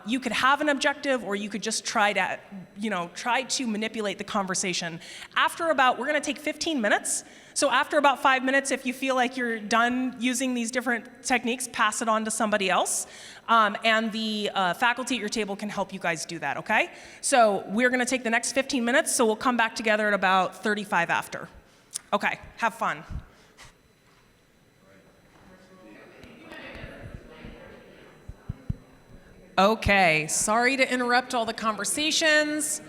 you could have an objective, or you could just try to manipulate the conversation. We're gonna take 15 minutes. So after about 5 minutes, if you feel like you're done using these different techniques, pass it on to somebody else. And the faculty at your table can help you guys do that, okay? So we're gonna take the next 15 minutes, so we'll come back together at about 35 after. Okay, have fun. Okay, sorry to interrupt all the conversations.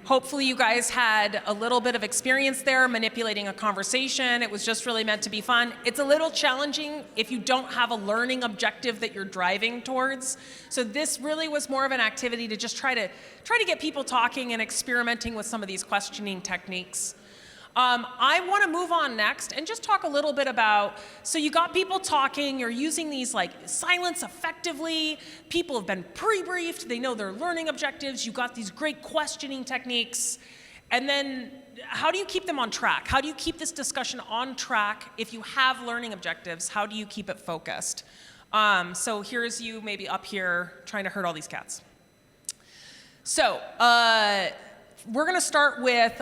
Hopefully you guys had a little bit of experience there manipulating a conversation. It was just really meant to be fun. It's a little challenging if you don't have a learning objective that you're driving towards. So this really was more of an activity to just try to get people talking and experimenting with some of these questioning techniques. I want to move on next and just talk a little bit about, so you got people talking, you're using these like silence effectively, people have been pre-briefed, they know their learning objectives, you got these great questioning techniques, and then how do you keep them on track? How do you keep this discussion on track if you have learning objectives? How do you keep it focused? So here's you maybe up here trying to hurt all these cats. So, we're going to start with,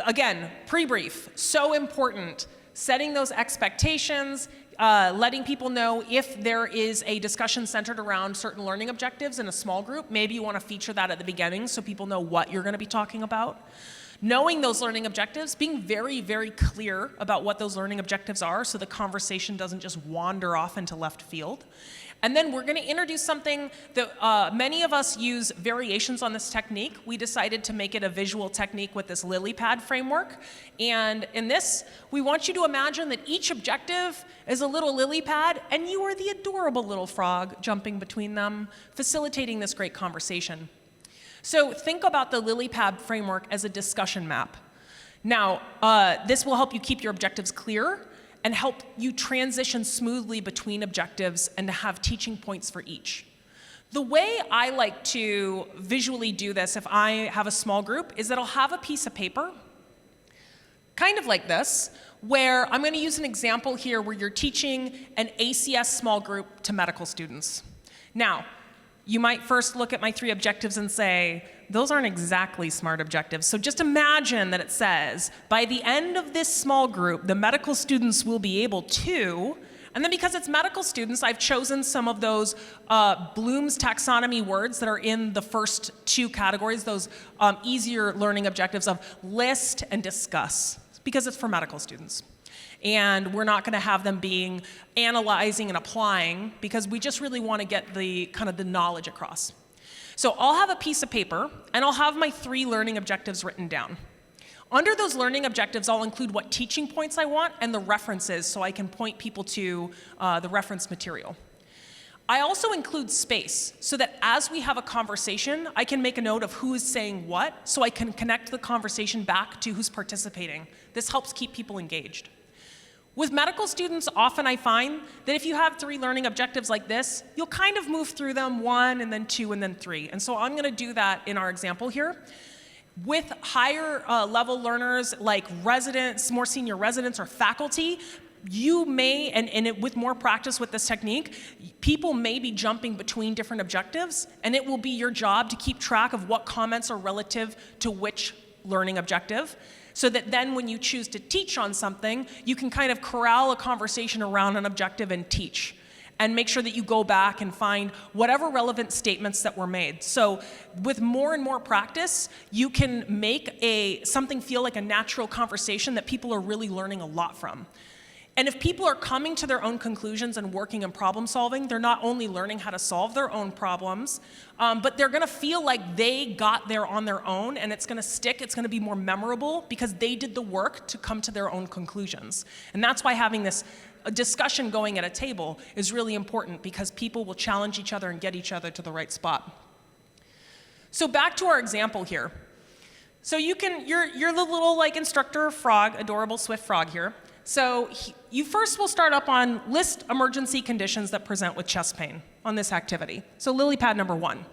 again, pre-brief, so important, setting those expectations, letting people know if there is a discussion centered around certain learning objectives in a small group. Maybe you want to feature that at the beginning so people know what you're going to be talking about. Knowing those learning objectives, being very, very clear about what those learning objectives are so the conversation doesn't just wander off into left field. And then we're going to introduce something that many of us use variations on this technique. We decided to make it a visual technique with this lily pad framework. And in this, we want you to imagine that each objective is a little lily pad, and you are the adorable little frog jumping between them, facilitating this great conversation. So think about the lily pad framework as a discussion map. Now, this will help you keep your objectives clear and help you transition smoothly between objectives and to have teaching points for each. The way I like to visually do this if I have a small group is that I'll have a piece of paper, kind of like this, where I'm going to use an example here where you're teaching an ACS small group to medical students. Now, you might first look at my 3 objectives and say, those aren't exactly SMART objectives. So just imagine that it says, by the end of this small group, the medical students will be able to, and then because it's medical students, I've chosen some of those Bloom's taxonomy words that are in the first two categories, those easier learning objectives of list and discuss, because it's for medical students. And we're not going to have them being analyzing and applying, because we just really want to get the kind of the knowledge across. So I'll have a piece of paper, and I'll have my 3 learning objectives written down. Under those learning objectives, I'll include what teaching points I want and the references, so I can point people to the reference material. I also include space, so that as we have a conversation, I can make a note of who is saying what, so I can connect the conversation back to who's participating. This helps keep people engaged. With medical students, often I find that if you have 3 learning objectives like this, you'll kind of move through them 1 and then 2 and then 3. And so I'm going to do that in our example here. With higher level learners like residents, more senior residents or faculty, you may, with more practice with this technique, people may be jumping between different objectives, and it will be your job to keep track of what comments are relative to which learning objective, so that then when you choose to teach on something, you can kind of corral a conversation around an objective and teach. And make sure that you go back and find whatever relevant statements that were made. So with more and more practice, you can make something feel like a natural conversation that people are really learning a lot from. And if people are coming to their own conclusions and working and problem solving, they're not only learning how to solve their own problems, but they're going to feel like they got there on their own, and it's going to stick, it's going to be more memorable because they did the work to come to their own conclusions. And that's why having this discussion going at a table is really important, because people will challenge each other and get each other to the right spot. So back to our example here. So you're the little like instructor frog, adorable swift frog here. So you first will start up on list emergency conditions that present with chest pain on this activity. So lily pad number 1.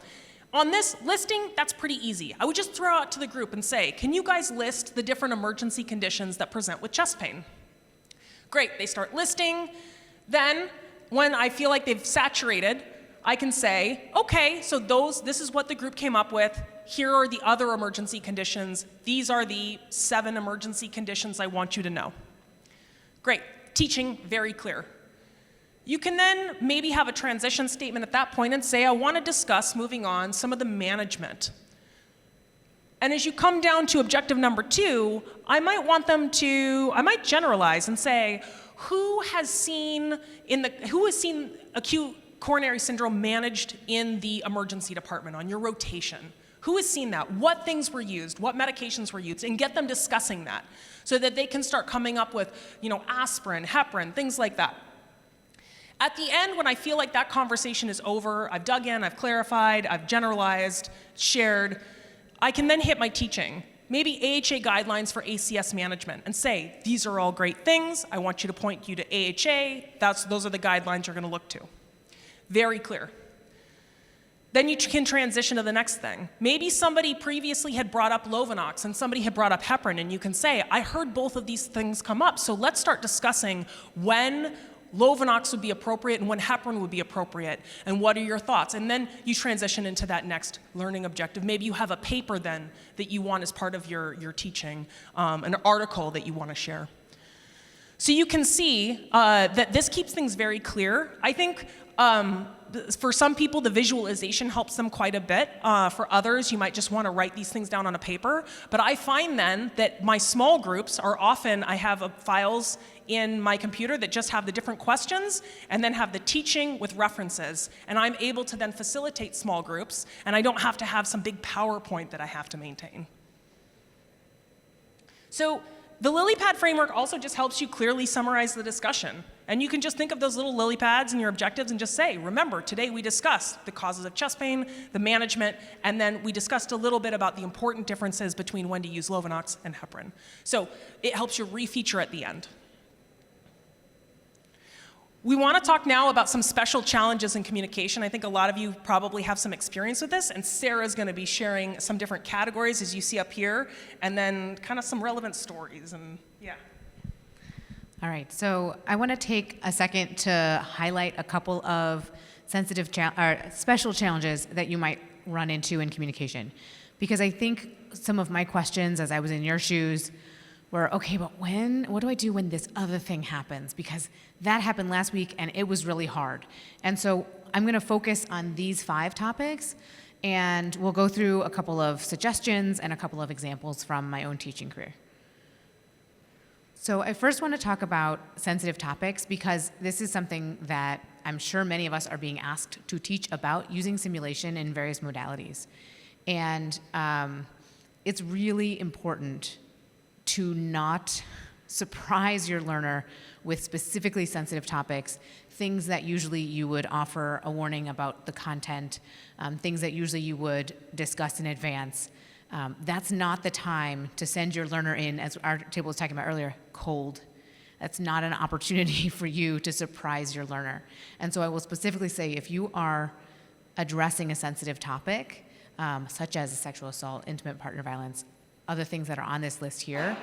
On this listing, that's pretty easy. I would just throw out to the group and say, can you guys list the different emergency conditions that present with chest pain? Great, they start listing. Then, when I feel like they've saturated, I can say, okay, so this is what the group came up with. Here are the other emergency conditions. These are the 7 emergency conditions I want you to know. Great, teaching, very clear. You can then maybe have a transition statement at that point and say, I want to discuss, moving on, some of the management. And as you come down to objective number 2, I might generalize and say, who has seen acute coronary syndrome managed in the emergency department on your rotation? Who has seen that? What things were used? What medications were used? And get them discussing that so that they can start coming up with, aspirin, heparin, things like that. At the end, when I feel like that conversation is over, I've dug in, I've clarified, I've generalized, shared, I can then hit my teaching, maybe AHA guidelines for ACS management, and say, these are all great things. I want you to point you to AHA. Those are the guidelines you're going to look to. Very clear. Then you can transition to the next thing. Maybe somebody previously had brought up Lovenox and somebody had brought up heparin, and you can say, I heard both of these things come up, so let's start discussing when Lovenox would be appropriate and when heparin would be appropriate, and what are your thoughts? And then you transition into that next learning objective. Maybe you have a paper then that you want as part of your teaching, an article that you want to share. So you can see that this keeps things very clear. I think for some people, the visualization helps them quite a bit. For others, you might just want to write these things down on a paper. But I find then that my small groups are often, I have files in my computer that just have the different questions and then have the teaching with references. And I'm able to then facilitate small groups, and I don't have to have some big PowerPoint that I have to maintain. So the lily pad framework also just helps you clearly summarize the discussion. And you can just think of those little lily pads and your objectives and just say, remember, today we discussed the causes of chest pain, the management, and then we discussed a little bit about the important differences between when to use Lovenox and heparin. So it helps you refeature at the end. We want to talk now about some special challenges in communication. I think a lot of you probably have some experience with this, and Sarah's going to be sharing some different categories, as you see up here, and then kind of some relevant stories, and yeah. All right, so I want to take a second to highlight a couple of special challenges that you might run into in communication. Because I think some of my questions as I was in your shoes were, okay, but what do I do when this other thing happens? Because that happened last week and it was really hard. And so I'm gonna focus on these 5 topics, and we'll go through a couple of suggestions and a couple of examples from my own teaching career. So I first want to talk about sensitive topics, because this is something that I'm sure many of us are being asked to teach about using simulation in various modalities. And it's really important to not surprise your learner with specifically sensitive topics, things that usually you would offer a warning about the content, things that usually you would discuss in advance. That's not the time to send your learner in, as our table was talking about earlier, cold. That's not an opportunity for you to surprise your learner. And so I will specifically say, if you are addressing a sensitive topic, such as sexual assault, intimate partner violence, other things that are on this list here,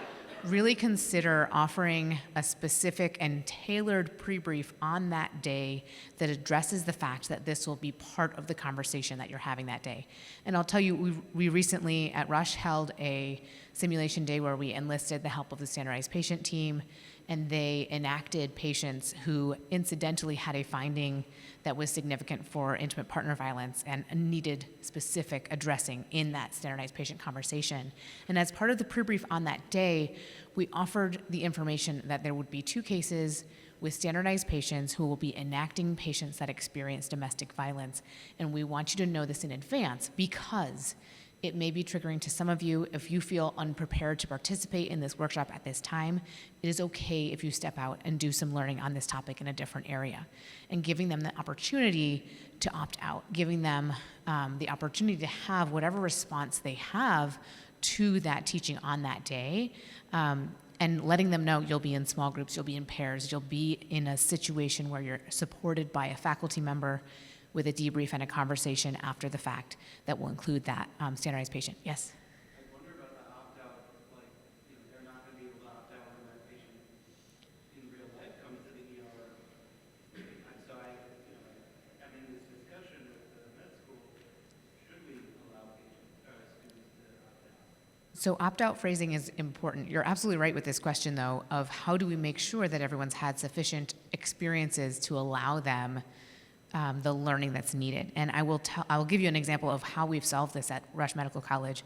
really consider offering a specific and tailored pre-brief on that day that addresses the fact that this will be part of the conversation that you're having that day. And I'll tell you, we recently at Rush held a simulation day where we enlisted the help of the standardized patient team, and they enacted patients who incidentally had a finding that was significant for intimate partner violence and needed specific addressing in that standardized patient conversation. And as part of the pre-brief on that day, we offered the information that there would be 2 cases with standardized patients who will be enacting patients that experience domestic violence. And we want you to know this in advance, because it may be triggering to some of you. If you feel unprepared to participate in this workshop at this time, it is okay if you step out and do some learning on this topic in a different area. And giving them the opportunity to opt out, giving them the opportunity to have whatever response they have to that teaching on that day, and letting them know you'll be in small groups, you'll be in pairs, you'll be in a situation where you're supported by a faculty member with a debrief and a conversation after the fact that will include that standardized patient. Yes? I wonder about the opt-out, like, they're not going to be able to opt out when that patient in real life comes to the ER. And so I'm in this discussion with the med school, should we allow students to opt out? So opt-out phrasing is important. You're absolutely right with this question, though, of how do we make sure that everyone's had sufficient experiences to allow them the learning that's needed. And I'll give you an example of how we've solved this at Rush Medical College.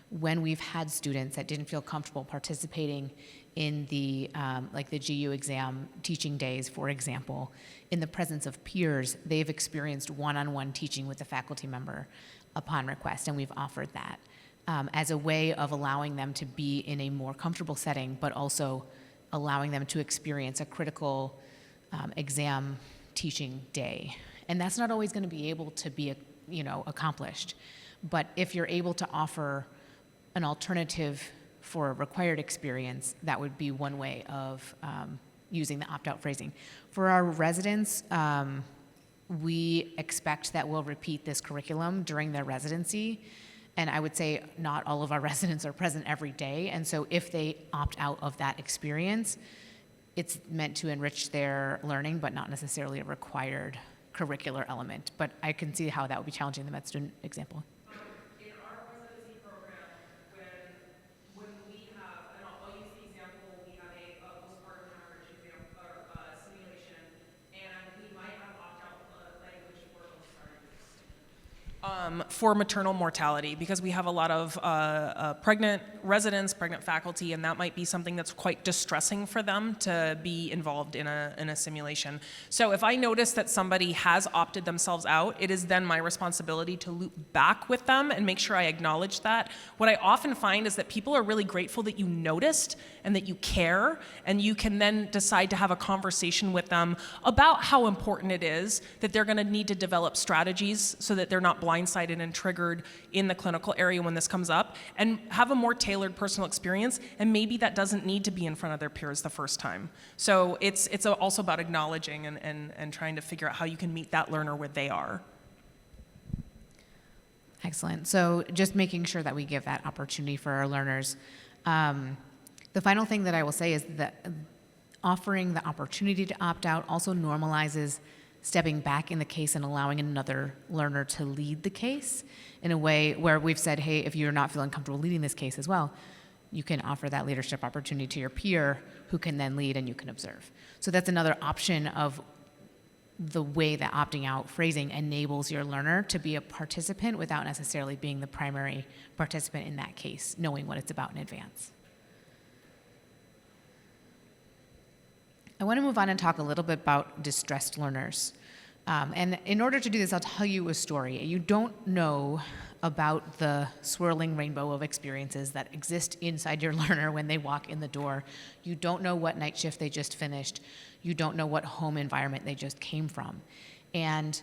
When we've had students that didn't feel comfortable participating in the GU exam teaching days, for example, in the presence of peers, they've experienced one-on-one teaching with a faculty member upon request, and we've offered that as a way of allowing them to be in a more comfortable setting, but also allowing them to experience a critical exam teaching day. And that's not always going to be able to be, accomplished. But if you're able to offer an alternative for a required experience, that would be one way of using the opt-out phrasing. For our residents, we expect that we'll repeat this curriculum during their residency. And I would say not all of our residents are present every day. And so if they opt out of that experience, it's meant to enrich their learning, but not necessarily a required curricular element. But I can see how that would be challenging in the med student example. In our residency program, when we have, and I'll use the example, we have a postpartum hemorrhage exam or simulation, and we might have opt-out language for maternal mortality, because we have a lot of pregnant residents, pregnant faculty, and that might be something that's quite distressing for them to be involved in a simulation. So if I notice that somebody has opted themselves out, it is then my responsibility to loop back with them and make sure I acknowledge that. What I often find is that people are really grateful that you noticed and that you care, and you can then decide to have a conversation with them about how important it is that they're going to need to develop strategies so that they're not blindsided and triggered in the clinical area when this comes up, and have a more tailored personal experience, and maybe that doesn't need to be in front of their peers the first time. So it's also about acknowledging and trying to figure out how you can meet that learner where they are. Excellent. So just making sure that we give that opportunity for our learners. The final thing that I will say is that offering the opportunity to opt out also normalizes stepping back in the case and allowing another learner to lead the case in a way where we've said, hey, if you're not feeling comfortable leading this case as well, you can offer that leadership opportunity to your peer who can then lead and you can observe. So that's another option of the way that opting out phrasing enables your learner to be a participant without necessarily being the primary participant in that case, knowing what it's about in advance. I want to move on and talk a little bit about distressed learners. And in order to do this, I'll tell you a story. You don't know about the swirling rainbow of experiences that exist inside your learner when they walk in the door. You don't know what night shift they just finished. You don't know what home environment they just came from. And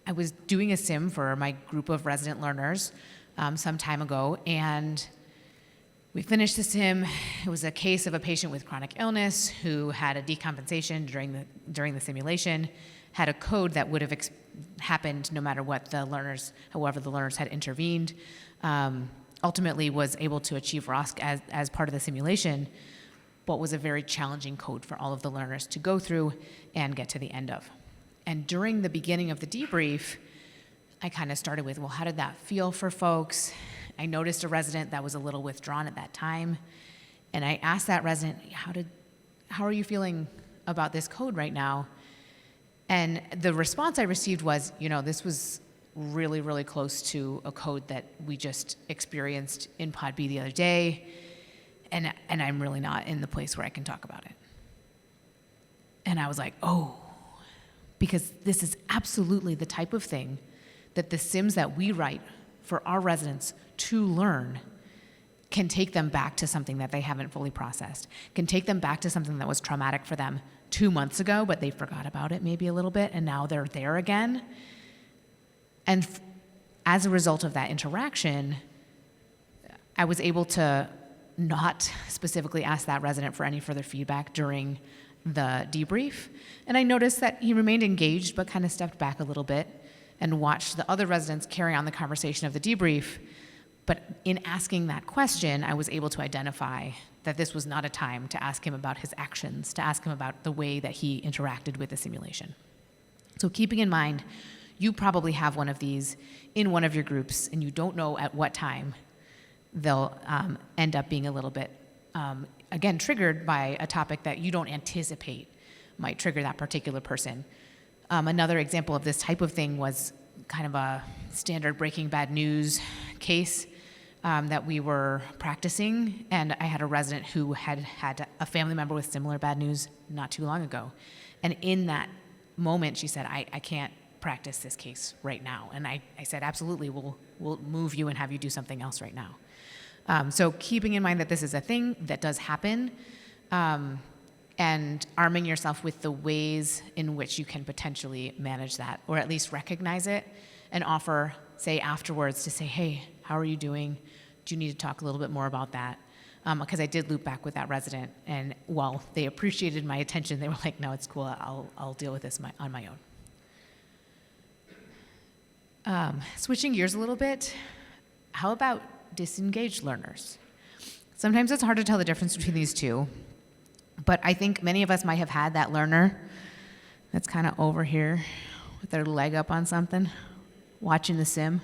I was doing a sim for my group of resident learners some time ago, and we finished the sim. It was a case of a patient with chronic illness who had a decompensation during the simulation, had a code that would have happened no matter what the learners, however the learners had intervened, ultimately was able to achieve ROSC as part of the simulation, but was a very challenging code for all of the learners to go through and get to the end of. And during the beginning of the debrief, I kind of started with, well, how did that feel for folks? I noticed a resident that was a little withdrawn at that time, and I asked that resident, how are you feeling about this code right now? And the response I received was, this was really, really close to a code that we just experienced in Pod B the other day, and I'm really not in the place where I can talk about it. And I was like, oh, because this is absolutely the type of thing that the sims that we write for our residents to learn can take them back to something that they haven't fully processed, can take them back to something that was traumatic for them 2 months ago, but they forgot about it maybe a little bit, and now they're there again. And as a result of that interaction, I was able to not specifically ask that resident for any further feedback during the debrief. And I noticed that he remained engaged, but kind of stepped back a little bit and watched the other residents carry on the conversation of the debrief. But in asking that question, I was able to identify that this was not a time to ask him about his actions, to ask him about the way that he interacted with the simulation. So keeping in mind, you probably have one of these in one of your groups, and you don't know at what time they'll end up being a little bit, again, triggered by a topic that you don't anticipate might trigger that particular person. Another example of this type of thing was kind of a standard Breaking Bad news case that we were practicing, and I had a resident who had a family member with similar bad news not too long ago. And in that moment, she said, I can't practice this case right now. And I said, absolutely, we'll move you and have you do something else right now. So keeping in mind that this is a thing that does happen, and arming yourself with the ways in which you can potentially manage that, or at least recognize it and offer, say afterwards, to say, hey, how are you doing? Do you need to talk a little bit more about that? Because I did loop back with that resident, and while they appreciated my attention, they were like, no, it's cool, I'll deal with this on my own. Switching gears a little bit, how about disengaged learners? Sometimes it's hard to tell the difference between these two, but I think many of us might have had that learner that's kind of over here with their leg up on something, watching the sim.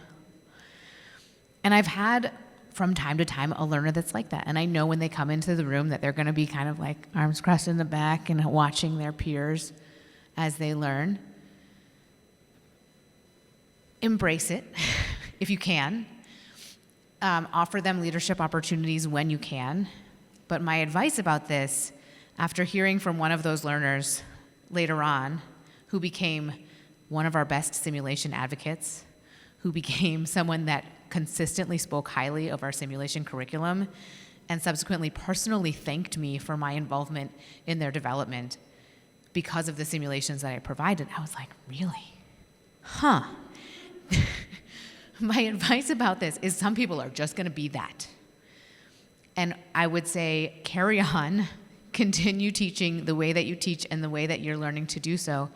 And I've had, from time to time, a learner that's like that. And I know when they come into the room that they're going to be kind of like arms crossed in the back and watching their peers as they learn. Embrace it if you can. Offer them leadership opportunities when you can. But my advice about this, after hearing from one of those learners later on, who became one of our best simulation advocates, who became someone that consistently spoke highly of our simulation curriculum, and subsequently personally thanked me for my involvement in their development because of the simulations that I provided, I was like, really? Huh. My advice about this is some people are just going to be that. And I would say carry on, continue teaching the way that you teach and the way that you're learning to do so,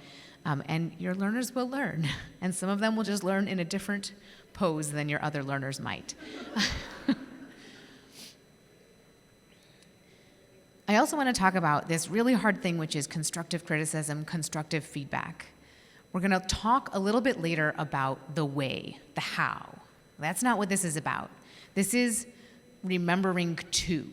and your learners will learn. And some of them will just learn in a different pose than your other learners might. I I also want to talk about this really hard thing, which is constructive criticism, constructive feedback. We're going to talk a little bit later about the way, the how. That's not what this is about. This is remembering to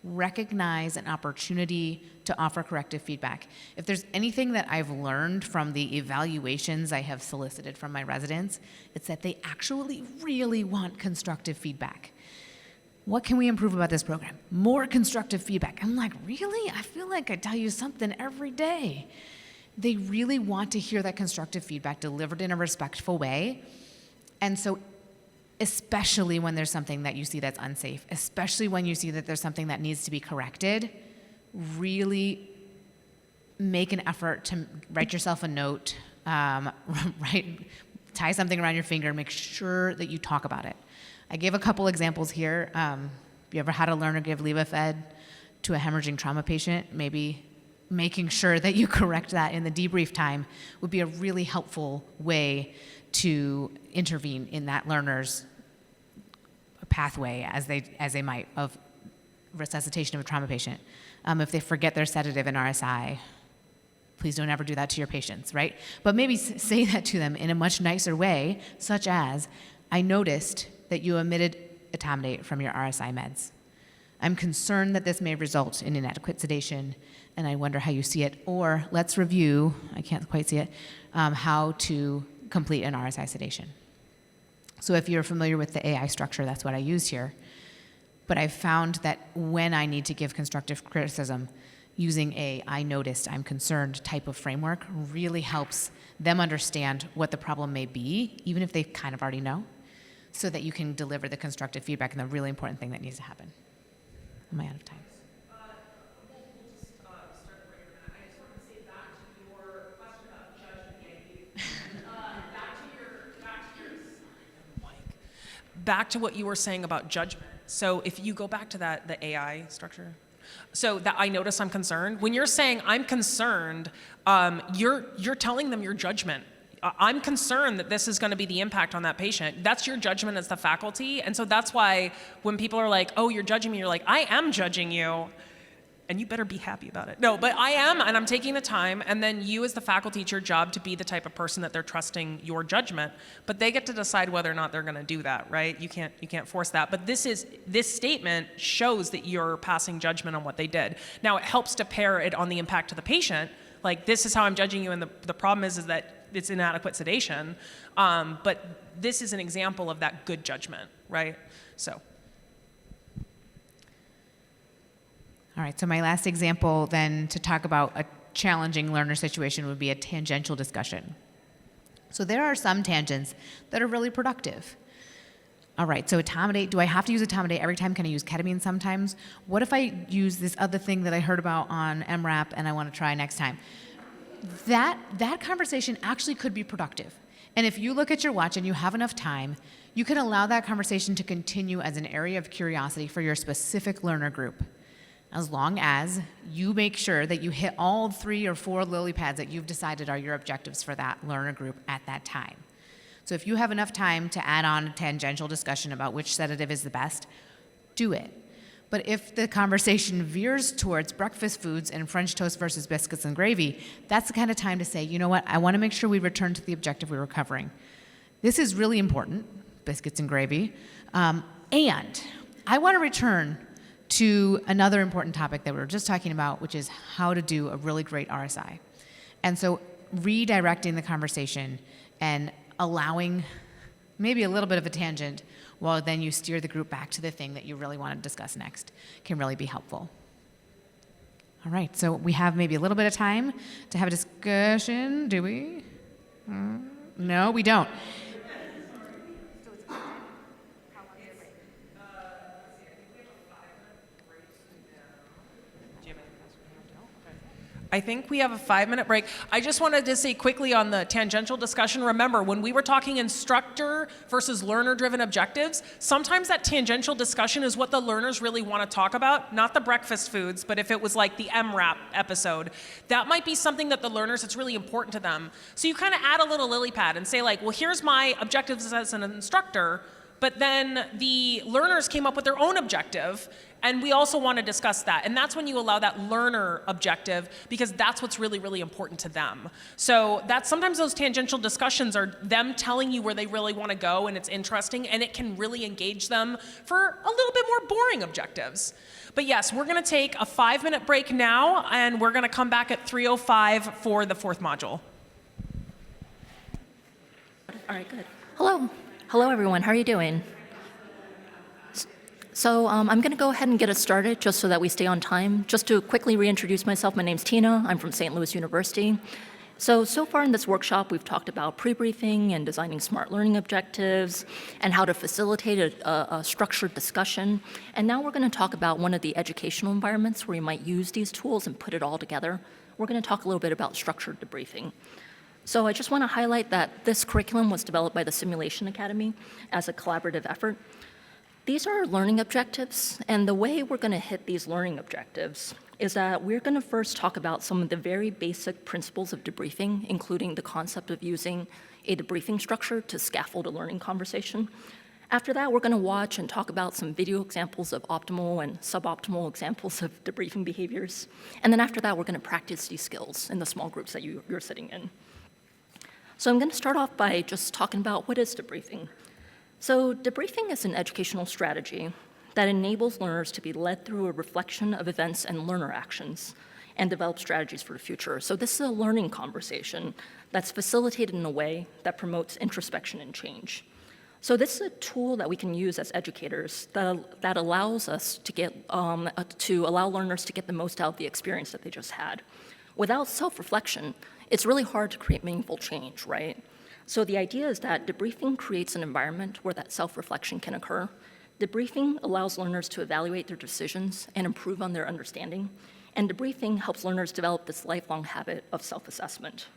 recognize an opportunity to offer corrective feedback. If there's anything that I've learned from the evaluations I have solicited from my residents, it's that they actually really want constructive feedback. What can we improve about this program? More constructive feedback. I'm like, really? I feel like I tell you something every day. They really want to hear that constructive feedback delivered in a respectful way. And so especially when there's something that you see that's unsafe, especially when you see that there's something that needs to be corrected, really make an effort to write yourself a note, tie something around your finger, make sure that you talk about it. I gave a couple examples here. You ever had a learner give Levofed to a hemorrhaging trauma patient? Maybe making sure that you correct that in the debrief time would be a really helpful way to intervene in that learner's pathway as they might of resuscitation of a trauma patient. If they forget their sedative in RSI, please don't ever do that to your patients, right? But maybe say that to them in a much nicer way, such as, I noticed that you omitted etomidate from your RSI meds. I'm concerned that this may result in inadequate sedation, and I wonder how you see it. Or let's review, I can't quite see it, how to complete an RSI sedation. So if you're familiar with the AI structure, that's what I use here. But I've found that when I need to give constructive criticism, using a I noticed, I'm concerned type of framework really helps them understand what the problem may be, even if they kind of already know, so that you can deliver the constructive feedback and the really important thing that needs to happen. Am I out of time? Back to what you were saying about judgment. So if you go back to that, the AI structure. So that I notice I'm concerned. When you're saying I'm concerned, you're telling them your judgment. I'm concerned that this is going to be the impact on that patient. That's your judgment as the faculty. And so that's why when people are like, oh, you're judging me, you're like, I am judging you. And you better be happy about it. No, but I am, and I'm taking the time, and then you as the faculty, it's your job to be the type of person that they're trusting your judgment, but they get to decide whether or not they're gonna do that, right? You can't force that, but this statement shows that you're passing judgment on what they did. Now, it helps to pair it on the impact to the patient, like this is how I'm judging you, and the problem is that it's inadequate sedation, but this is an example of that good judgment, right? So. All right, so my last example then to talk about a challenging learner situation would be a tangential discussion. So there are some tangents that are really productive. All right, so etomidate, do I have to use etomidate every time? Can I use ketamine sometimes? What if I use this other thing that I heard about on MRAP and I want to try next time? That conversation actually could be productive. And if you look at your watch and you have enough time, you can allow that conversation to continue as an area of curiosity for your specific learner group, as long as you make sure that you hit all 3 or 4 lily pads that you've decided are your objectives for that learner group at that time. So if you have enough time to add on a tangential discussion about which sedative is the best, do it. But if the conversation veers towards breakfast foods and French toast versus biscuits and gravy, that's the kind of time to say, you know what, I want to make sure we return to the objective we were covering. This is really important, biscuits and gravy, and I want to return to another important topic that we were just talking about, which is how to do a really great RSI. And so redirecting the conversation and allowing maybe a little bit of a tangent while then you steer the group back to the thing that you really want to discuss next can really be helpful. All right, so we have maybe a little bit of time to have a discussion, do we? No, we don't. I think we have a 5-minute break. I just wanted to say quickly on the tangential discussion, remember when we were talking instructor versus learner-driven objectives, sometimes that tangential discussion is what the learners really want to talk about, not the breakfast foods, but if it was like the MRAP episode, that might be something that the learners, it's really important to them. So you kind of add a little lily pad and say like, well, here's my objectives as an instructor, But then the learners came up with their own objective, and we also want to discuss that. And that's when you allow that learner objective, because that's what's really, really important to them. So that's sometimes those tangential discussions are them telling you where they really want to go, and it's interesting, and it can really engage them for a little bit more boring objectives. But yes, we're going to take a 5-minute break now, and we're going to come back at 3:05 for the 4th module. All right, good. Hello. Hello, everyone. How are you doing? So I'm going to go ahead and get us started just so that we stay on time. Just to quickly reintroduce myself, my name's Tina. I'm from St. Louis University. So far in this workshop, we've talked about pre-briefing and designing smart learning objectives and how to facilitate a structured discussion. And now we're going to talk about one of the educational environments where you might use these tools and put it all together. We're going to talk a little bit about structured debriefing. So I just want to highlight that this curriculum was developed by the Simulation Academy as a collaborative effort. These are learning objectives, and the way we're going to hit these learning objectives is that we're going to first talk about some of the very basic principles of debriefing, including the concept of using a debriefing structure to scaffold a learning conversation. After that, we're going to watch and talk about some video examples of optimal and suboptimal examples of debriefing behaviors. And then after that, we're going to practice these skills in the small groups that you're sitting in. So I'm going to start off by just talking about what is debriefing. So debriefing is an educational strategy that enables learners to be led through a reflection of events and learner actions and develop strategies for the future. So this is a learning conversation that's facilitated in a way that promotes introspection and change. So this is a tool that we can use as educators that allows us to allow learners to get the most out of the experience that they just had. Without self-reflection, it's really hard to create meaningful change, right? So the idea is that debriefing creates an environment where that self-reflection can occur. Debriefing allows learners to evaluate their decisions and improve on their understanding. And debriefing helps learners develop this lifelong habit of self-assessment.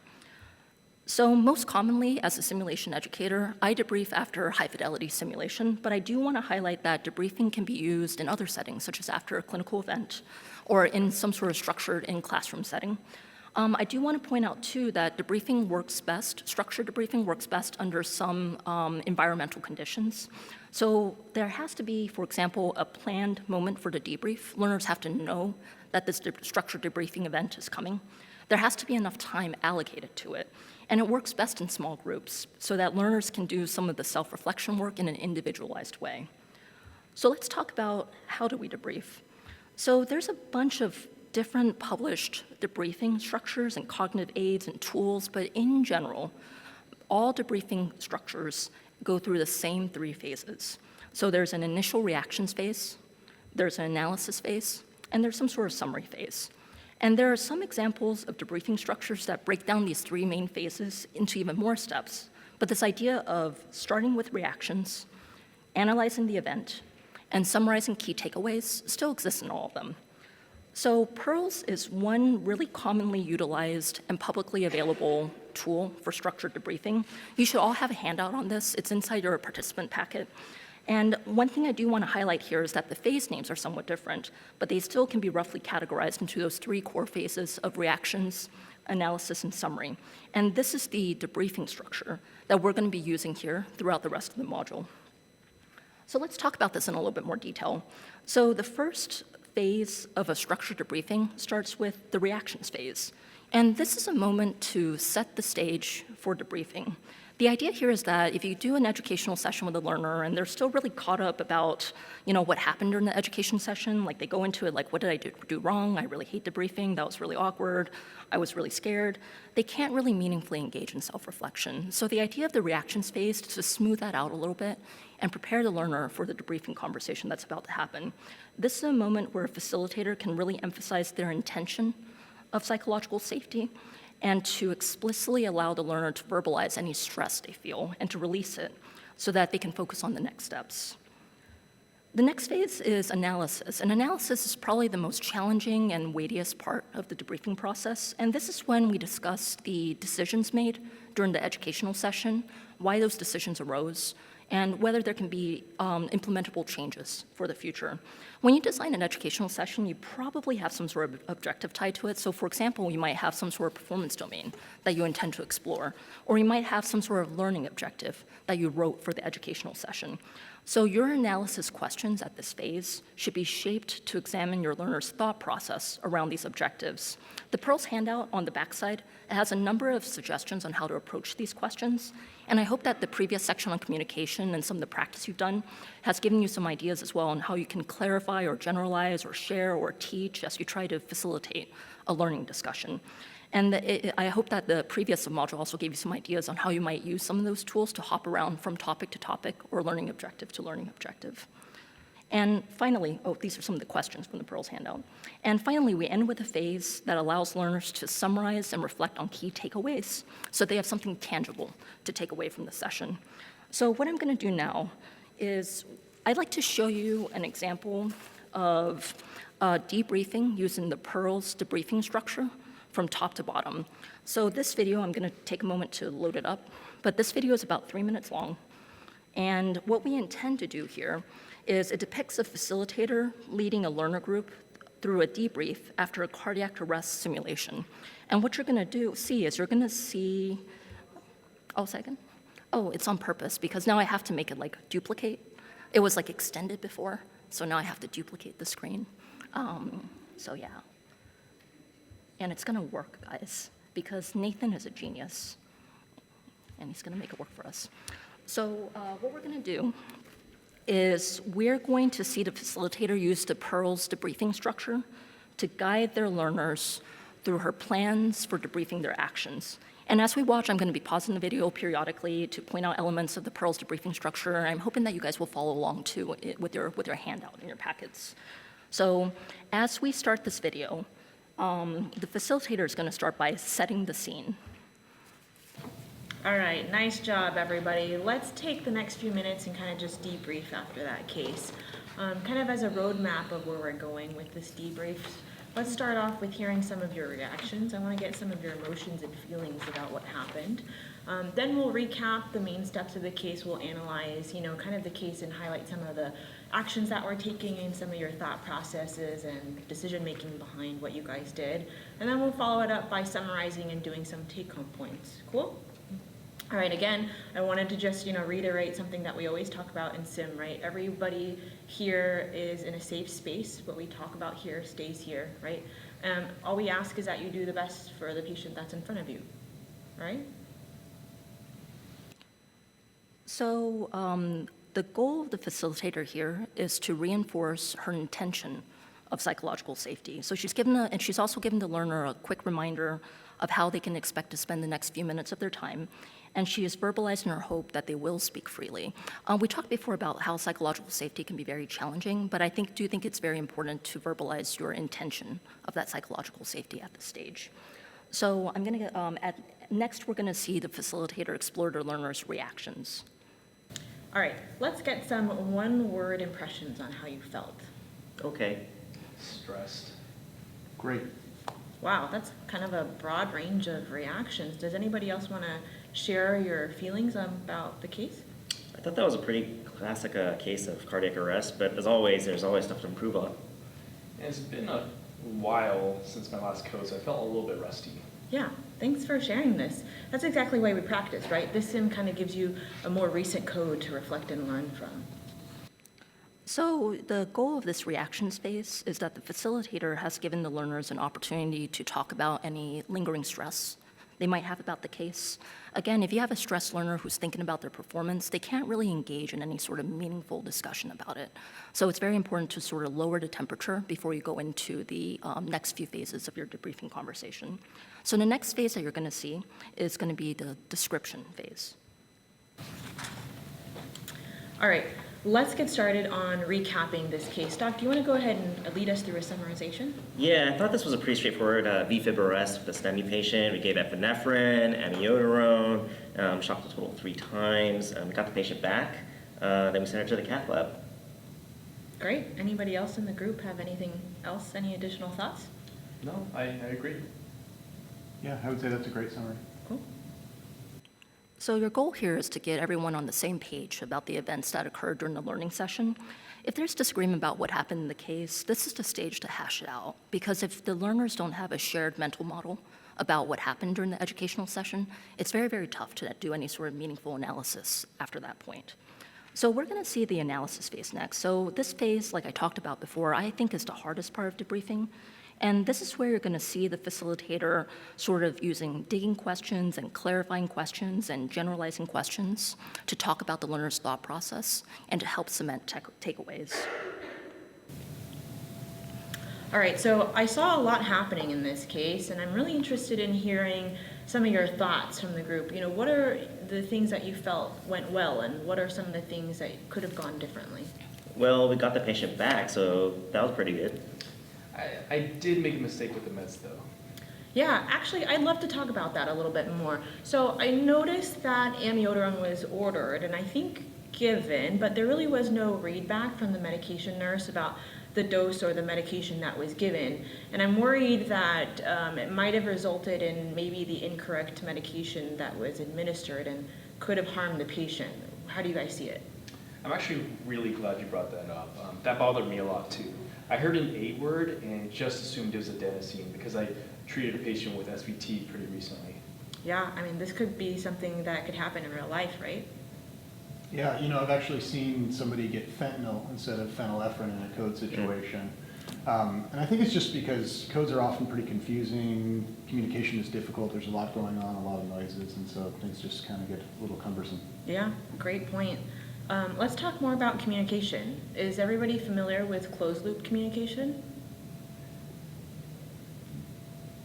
So most commonly, as a simulation educator, I debrief after high-fidelity simulation, but I do want to highlight that debriefing can be used in other settings, such as after a clinical event or in some sort of structured in-classroom setting. I do want to point out, too, that debriefing works best, structured debriefing works best under some environmental conditions. So there has to be, for example, a planned moment for the debrief. Learners have to know that this structured debriefing event is coming. There has to be enough time allocated to it. And it works best in small groups so that learners can do some of the self-reflection work in an individualized way. So let's talk about how do we debrief. So there's a bunch of different published debriefing structures and cognitive aids and tools, but in general, all debriefing structures go through the same 3 phases. So there's an initial reactions phase, there's an analysis phase, and there's some sort of summary phase. And there are some examples of debriefing structures that break down these 3 main phases into even more steps. But this idea of starting with reactions, analyzing the event, and summarizing key takeaways still exists in all of them. So PEARLS is one really commonly utilized and publicly available tool for structured debriefing. You should all have a handout on this. It's inside your participant packet. And one thing I do want to highlight here is that the phase names are somewhat different, but they still can be roughly categorized into those 3 core phases of reactions, analysis, and summary. And this is the debriefing structure that we're going to be using here throughout the rest of the module. So let's talk about this in a little bit more detail. So the first phase of a structured debriefing starts with the reactions phase. And this is a moment to set the stage for debriefing. The idea here is that if you do an educational session with a learner and they're still really caught up about, what happened during the education session, like they go into it like, what did I do wrong? I really hate debriefing. That was really awkward. I was really scared. They can't really meaningfully engage in self-reflection. So the idea of the reactions phase is to smooth that out a little bit and prepare the learner for the debriefing conversation that's about to happen. This is a moment where a facilitator can really emphasize their intention of psychological safety and to explicitly allow the learner to verbalize any stress they feel and to release it so that they can focus on the next steps. The next phase is analysis, and analysis is probably the most challenging and weightiest part of the debriefing process, and this is when we discuss the decisions made during the educational session, why those decisions arose, and whether there can be implementable changes for the future. When you design an educational session, you probably have some sort of objective tied to it. So for example, you might have some sort of performance domain that you intend to explore, or you might have some sort of learning objective that you wrote for the educational session. So your analysis questions at this phase should be shaped to examine your learner's thought process around these objectives. The Pearls handout on the backside has a number of suggestions on how to approach these questions, and I hope that the previous section on communication and some of the practice you've done has given you some ideas as well on how you can clarify or generalize or share or teach as you try to facilitate a learning discussion. And I hope that the previous module also gave you some ideas on how you might use some of those tools to hop around from topic to topic or learning objective to learning objective. And finally, these are some of the questions from the Pearls handout. And finally, we end with a phase that allows learners to summarize and reflect on key takeaways so they have something tangible to take away from the session. So what I'm going to do now is I'd like to show you an example of debriefing using the Pearls debriefing structure from top to bottom. So this video, I'm going to take a moment to load it up, but this video is about 3 minutes long. And what we intend to do here is it depicts a facilitator leading a learner group through a debrief after a cardiac arrest simulation. And what you're going to see is you're going to see, it's on purpose because now I have to make it like duplicate. It was like extended before, so now I have to duplicate the screen. So yeah. And it's going to work, guys, because Nathan is a genius, and he's going to make it work for us. So what we're going to do is we're going to see the facilitator use the Pearls debriefing structure to guide their learners through her plans for debriefing their actions. And as we watch, I'm going to be pausing the video periodically to point out elements of the Pearls debriefing structure. I'm hoping that you guys will follow along, too, with your handout in your packets. So as we start this video, the facilitator is going to start by setting the scene. All right, nice job, everybody. Let's take the next few minutes and kind of just debrief after that case. Kind of as a roadmap of where we're going with this debrief, let's start off with hearing some of your reactions. I want to get some of your emotions and feelings about what happened. Then we'll recap the main steps of the case. We'll analyze, kind of the case and highlight some of the actions that we're taking and some of your thought processes and decision-making behind what you guys did. And then we'll follow it up by summarizing and doing some take-home points. Cool? All right, again, I wanted to just, reiterate something that we always talk about in SIM, right? Everybody here is in a safe space. What we talk about here stays here, right? All we ask is that you do the best for the patient that's in front of you, right? So the goal of the facilitator here is to reinforce her intention of psychological safety. So she's also given the learner a quick reminder of how they can expect to spend the next few minutes of their time. And she is verbalizing her hope that they will speak freely. We talked before about how psychological safety can be very challenging, but I do think it's very important to verbalize your intention of that psychological safety at this stage. So I'm going to, next we're going to see the facilitator explore their learners' reactions. All right, let's get some one-word impressions on how you felt. Okay. Stressed. Great. Wow, that's kind of a broad range of reactions. Does anybody else want to share your feelings about the case? I thought that was a pretty classic case of cardiac arrest, but as always, there's always stuff to improve on. It's been a while since my last code, so I felt a little bit rusty. Yeah, thanks for sharing this. That's exactly why we practice, right? This sim kind of gives you a more recent code to reflect and learn from. So the goal of this reactions phase is that the facilitator has given the learners an opportunity to talk about any lingering stress they might have about the case. Again, if you have a stressed learner who's thinking about their performance, they can't really engage in any sort of meaningful discussion about it. So it's very important to sort of lower the temperature before you go into the next few phases of your debriefing conversation. So the next phase that you're going to see is going to be the description phase. All right, let's get started on recapping this case. Doc, do you want to go ahead and lead us through a summarization? Yeah, I thought this was a pretty straightforward VFib arrest with a STEMI patient. We gave epinephrine, amiodarone, shocked a total of 3 times. We got the patient back, then we sent her to the cath lab. Great. Anybody else in the group have anything else, any additional thoughts? No, I agree. Yeah, I would say that's a great summary. Cool. So your goal here is to get everyone on the same page about the events that occurred during the learning session. If there's disagreement about what happened in the case, this is the stage to hash it out. Because if the learners don't have a shared mental model about what happened during the educational session, it's very, very tough to do any sort of meaningful analysis after that point. So we're going to see the analysis phase next. So this phase, like I talked about before, I think is the hardest part of debriefing. And this is where you're going to see the facilitator sort of using digging questions and clarifying questions and generalizing questions to talk about the learner's thought process and to help cement takeaways. All right, so I saw a lot happening in this case, and I'm really interested in hearing some of your thoughts from the group. You know, what are the things that you felt went well, and what are some of the things that could have gone differently? Well, we got the patient back, so that was pretty good. I did make a mistake with the meds, though. Yeah, actually, I'd love to talk about that a little bit more. So I noticed that amiodarone was ordered, and I think given, but there really was no readback from the medication nurse about the dose or the medication that was given. And I'm worried that it might have resulted in maybe the incorrect medication that was administered and could have harmed the patient. How do you guys see it? I'm actually really glad you brought that up. That bothered me a lot, too. I heard an A word and just assumed it was adenosine because I treated a patient with SVT pretty recently. Yeah, I mean, this could be something that could happen in real life, right? Yeah, you know, I've actually seen somebody get fentanyl instead of phenylephrine in a code situation. And I think it's just because codes are often pretty confusing, communication is difficult, there's a lot going on, a lot of noises, and so things just kind of get a little cumbersome. Yeah, great point. Let's talk more about communication. Is everybody familiar with closed loop communication?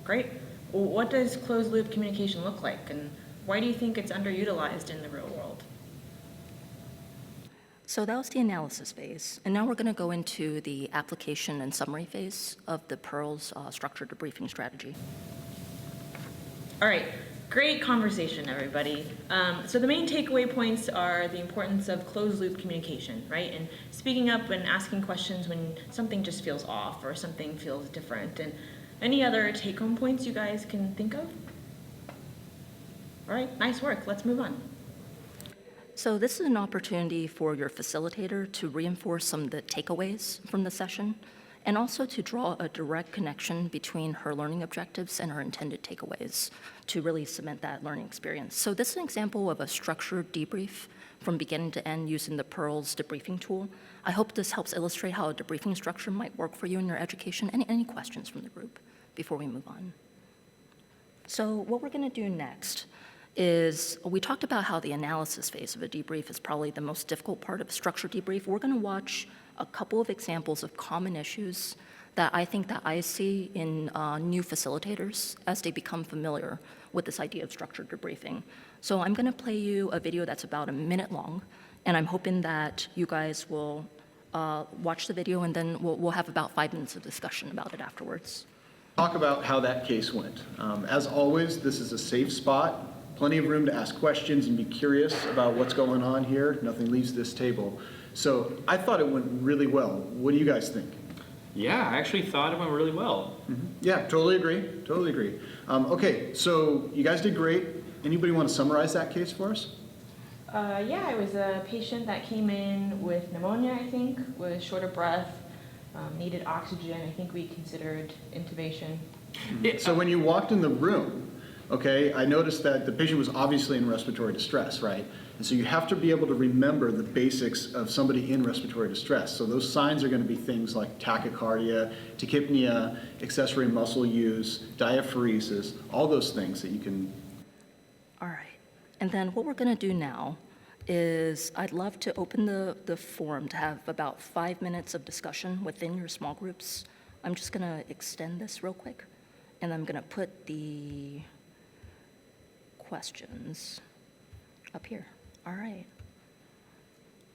Great. Well, what does closed loop communication look like, and why do you think it's underutilized in the real world? So that was the analysis phase, and now we're going to go into the application and summary phase of the PEARL's structured debriefing strategy. All right, great conversation, everybody. So the main takeaway points are the importance of closed loop communication, right? And speaking up and asking questions when something just feels off or something feels different. And any other take-home points you guys can think of? All right, nice work. Let's move on. So this is an opportunity for your facilitator to reinforce some of the takeaways from the session and also to draw a direct connection between her learning objectives and her intended takeaways to really cement that learning experience. So this is an example of a structured debrief from beginning to end using the PEARL's debriefing tool. I hope this helps illustrate how a debriefing structure might work for you in your education. Any questions from the group before we move on? So what we're going to do next is we talked about how the analysis phase of a debrief is probably the most difficult part of a structured debrief. We're going to watch a couple of examples of common issues that I think that I see in new facilitators as they become familiar with this idea of structured debriefing. So I'm going to play you a video that's about a minute long, and I'm hoping that you guys will watch the video, and then we'll have about 5 minutes of discussion about it afterwards. Talk about how that case went. As always, this is a safe spot. Plenty of room to ask questions and be curious about what's going on here. Nothing leaves this table. So I thought it went really well. What do you guys think? Yeah, I actually thought it went really well. Yeah, totally agree. Totally agree. Okay, so you guys did great. Anybody want to summarize that case for us? Yeah, it was a patient that came in with pneumonia, I think, with short of breath, needed oxygen. I think we considered intubation. So when you walked in the room, okay, I noticed that the patient was obviously in respiratory distress, right? And so you have to be able to remember the basics of somebody in respiratory distress. So those signs are going to be things like tachycardia, tachypnea, accessory muscle use, diaphoresis, all those things that you can. All right. And then what we're going to do now is I'd love to open the forum to have about 5 minutes of discussion within your small groups. I'm just going to extend this real quick, and I'm going to put the questions up here. All right.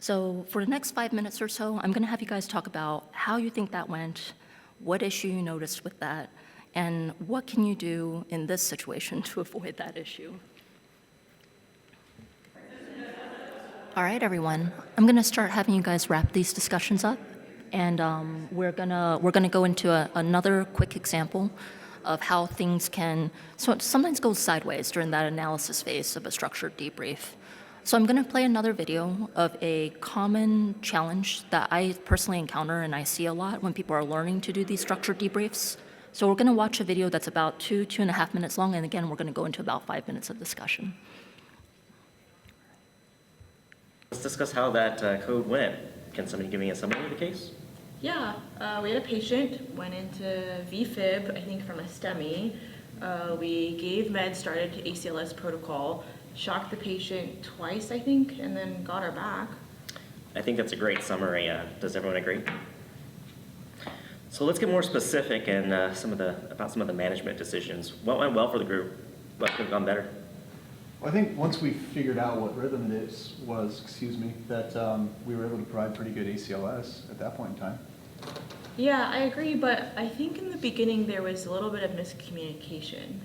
So for the next 5 minutes or so, I'm going to have you guys talk about how you think that went, what issue you noticed with that, and what can you do in this situation to avoid that issue. All right, everyone. I'm going to start having you guys wrap these discussions up, and we're gonna go into another quick example of how things can sometimes go sideways during that analysis phase of a structured debrief. So I'm going to play another video of a common challenge that I personally encounter and I see a lot when people are learning to do these structured debriefs. So we're going to watch a video that's about 2.5 minutes long, and again, we're going to go into about 5 minutes of discussion. Let's discuss how that code went. Can somebody give me a summary of the case? Yeah, we had a patient, went into VFib, I think from a STEMI. We gave meds, started ACLS protocol, shocked the patient twice, I think, and then got her back. I think that's a great summary. Does everyone agree? So let's get more specific and about some of the management decisions. What went well for the group? What could have gone better? Well, I think once we figured out what rhythm it was, that we were able to provide pretty good ACLS at that point in time. Yeah, I agree, but I think in the beginning there was a little bit of miscommunication.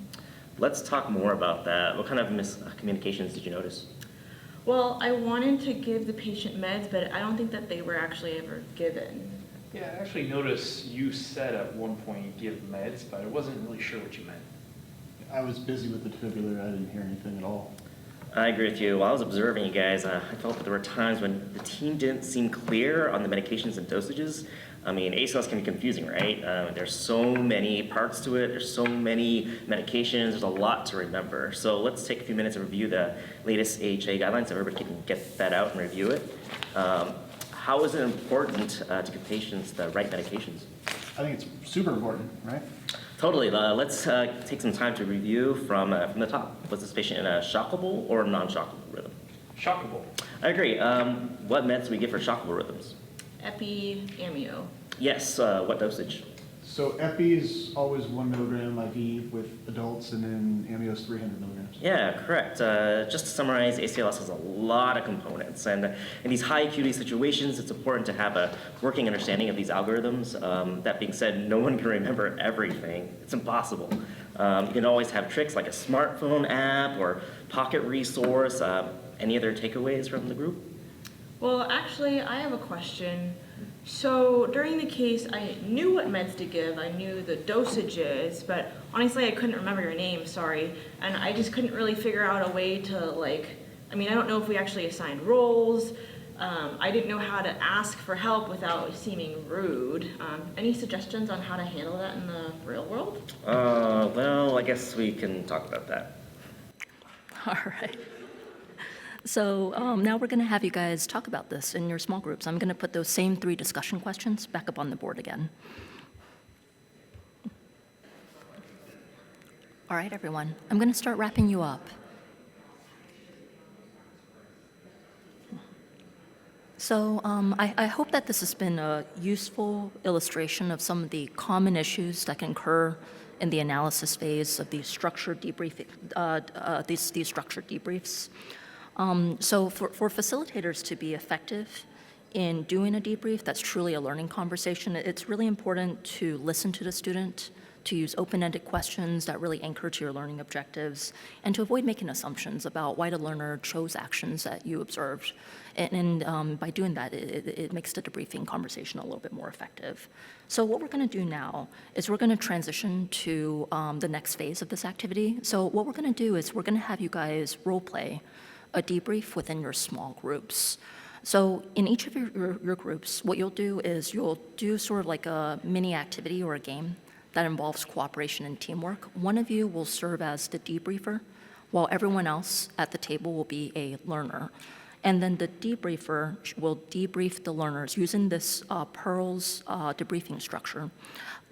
Let's talk more about that. What kind of miscommunications did you notice? Well, I wanted to give the patient meds, but I don't think that they were actually ever given. Yeah, I actually noticed you said at one point give meds, but I wasn't really sure what you meant. I was busy with the defibrillator. I didn't hear anything at all. I agree with you. While I was observing you guys, I felt that there were times when the team didn't seem clear on the medications and dosages. I mean, ACLS can be confusing, right? There's so many parts to it. There's so many medications. There's a lot to remember. So let's take a few minutes and review the latest AHA guidelines so everybody can get that out and review it. How is it important to give patients the right medications? I think it's super important, right? Totally. Let's take some time to review from the top. Was this patient in a shockable or non-shockable rhythm? Shockable. I agree. What meds do we give for shockable rhythms? Epi, amio. Yes. What dosage? So epi is always 1 milligram IV with adults, and then amio is 300 milligrams. Yeah, correct. Just to summarize, ACLS has a lot of components, and in these high acuity situations, it's important to have a working understanding of these algorithms. That being said, no one can remember everything. It's impossible. You can always have tricks like a smartphone app or pocket resource. Any other takeaways from the group? Well, actually, I have a question. So during the case, I knew what meds to give. I knew the dosages, but honestly, I couldn't remember your name, sorry. And I just couldn't really figure out a way to I don't know if we actually assigned roles. I didn't know how to ask for help without seeming rude. Any suggestions on how to handle that in the real world? Well, I guess we can talk about that. All right. So now we're going to have you guys talk about this in your small groups. I'm going to put those same 3 discussion questions back up on the board again. All right, everyone. I'm going to start wrapping you up. So I hope that this has been a useful illustration of some of the common issues that can occur in the analysis phase of these structured debriefing, these structured debriefs. So for facilitators to be effective in doing a debrief that's truly a learning conversation, it's really important to listen to the student, to use open-ended questions that really anchor to your learning objectives, and to avoid making assumptions about why the learner chose actions that you observed. And by doing that, it makes the debriefing conversation a little bit more effective. So what we're going to do now is we're going to transition to the next phase of this activity. So what we're going to do is we're going to have you guys role play a debrief within your small groups. So in each of your groups, what you'll do is you'll do sort of like a mini activity or a game that involves cooperation and teamwork. One of you will serve as the debriefer, while everyone else at the table will be a learner. And then the debriefer will debrief the learners using this Pearl's debriefing structure.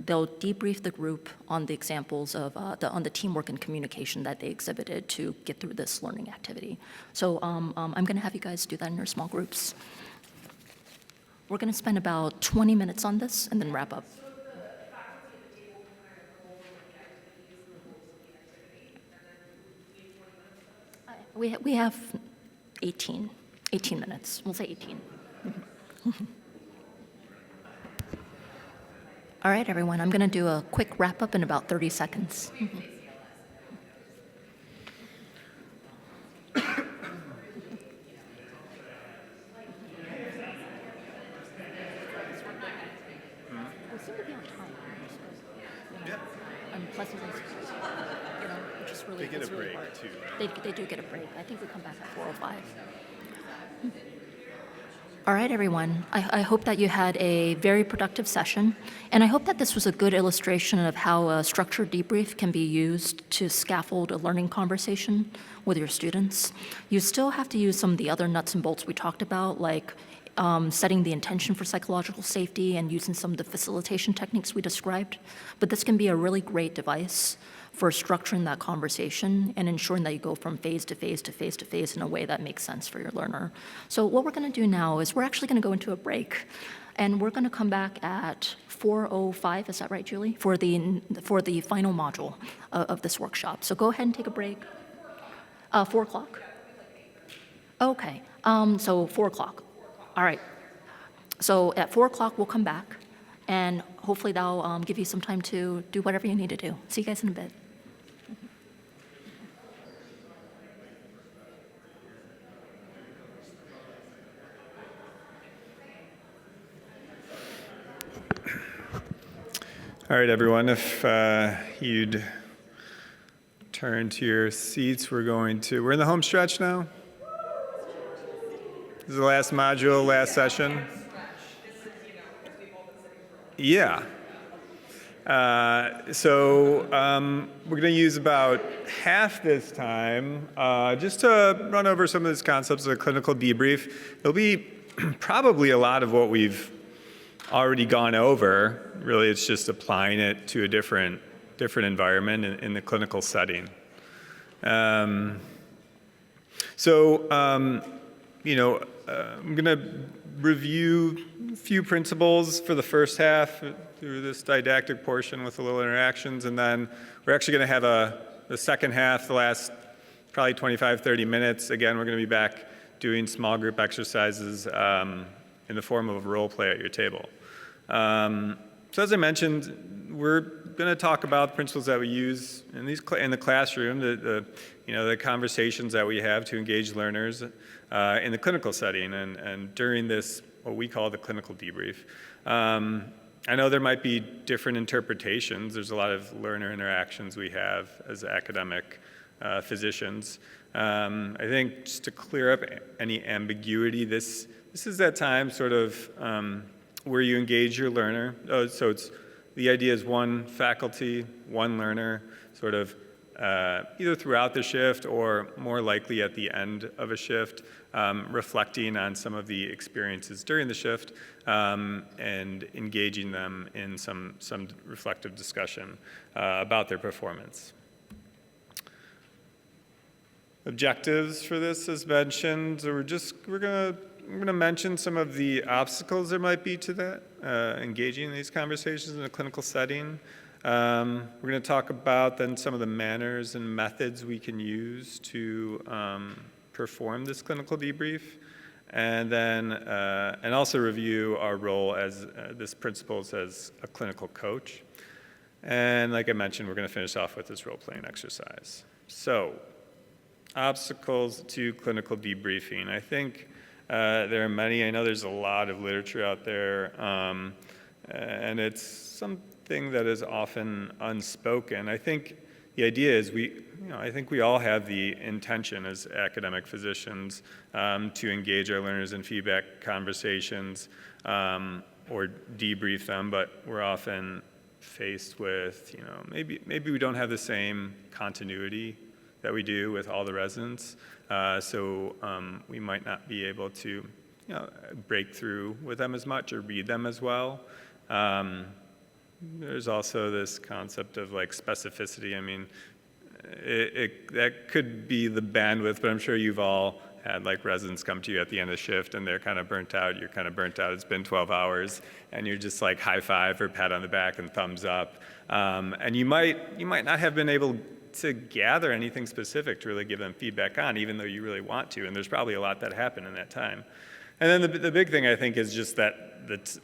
They'll debrief the group on the examples of on the teamwork and communication that they exhibited to get through this learning activity. So I'm going to have you guys do that in your small groups. We're going to spend about 20 minutes on this and then wrap up. We have 18 minutes. We'll say 18. All right, everyone, I'm going to do a quick wrap up in about 30 seconds. They get a break, too. They do get a break. I think we come back at 4:05. All right, everyone. I hope that you had a very productive session, and I hope that this was a good illustration of how a structured debrief can be used to scaffold a learning conversation with your students. You still have to use some of the other nuts and bolts we talked about, like setting the intention for psychological safety and using some of the facilitation techniques we described, but this can be a really great device for structuring that conversation and ensuring that you go from phase to phase to phase to phase in a way that makes sense for your learner. So what we're going to do now is we're actually going to go into a break, and we're going to come back at 4:05. Is that right, Julie? For the final module of this workshop. So go ahead and take a break. 4 o'clock. Okay. So 4 o'clock. All right. So at 4 o'clock we'll come back, and hopefully that'll give you some time to do whatever you need to do. See you guys in a bit. All right, everyone, if you'd turn to your seats, we're in the home stretch now. This is the last module, last session. Yeah. So we're going to use about half this time just to run over some of these concepts of a clinical debrief. It'll be probably a lot of what we've already gone over. Really, it's just applying it to a different environment in the clinical setting. I'm going to review a few principles for the first half through this didactic portion with a little interactions, and then we're actually going to have the second half, the last probably 25, 30 minutes. Again, we're going to be back doing small group exercises in the form of a role play at your table. So as I mentioned, we're going to talk about the principles that we use in the classroom, the conversations that we have to engage learners in the clinical setting and during this, what we call the clinical debrief. I know there might be different interpretations. There's a lot of learner interactions we have as academic physicians. I think just to clear up any ambiguity, this is that time sort of where you engage your learner. So the idea is one faculty, one learner, sort of either throughout the shift or more likely at the end of a shift, reflecting on some of the experiences during the shift and engaging them in some reflective discussion about their performance. Objectives for this, as mentioned, we're going to mention some of the obstacles there might be to that, engaging in these conversations in a clinical setting. We're going to talk about then some of the manners and methods we can use to perform this clinical debrief, and then and also review our role as this principles as a clinical coach. And like I mentioned, we're going to finish off with this role-playing exercise. So, obstacles to clinical debriefing. I think there are many. I know there's a lot of literature out there, and it's something that is often unspoken. I think the idea is I think we all have the intention as academic physicians to engage our learners in feedback conversations or debrief them, but we're often faced with, maybe we don't have the same continuity that we do with all the residents. So we might not be able to break through with them as much or read them as well. There's also this concept of like specificity. I mean, that could be the bandwidth, but I'm sure you've all had like residents come to you at the end of the shift and they're kind of burnt out. You're kind of burnt out. It's been 12 hours and you're just like high five or pat on the back and thumbs up. And you might not have been able to gather anything specific to really give them feedback on, even though you really want to. And there's probably a lot that happened in that time. And then the big thing I think is just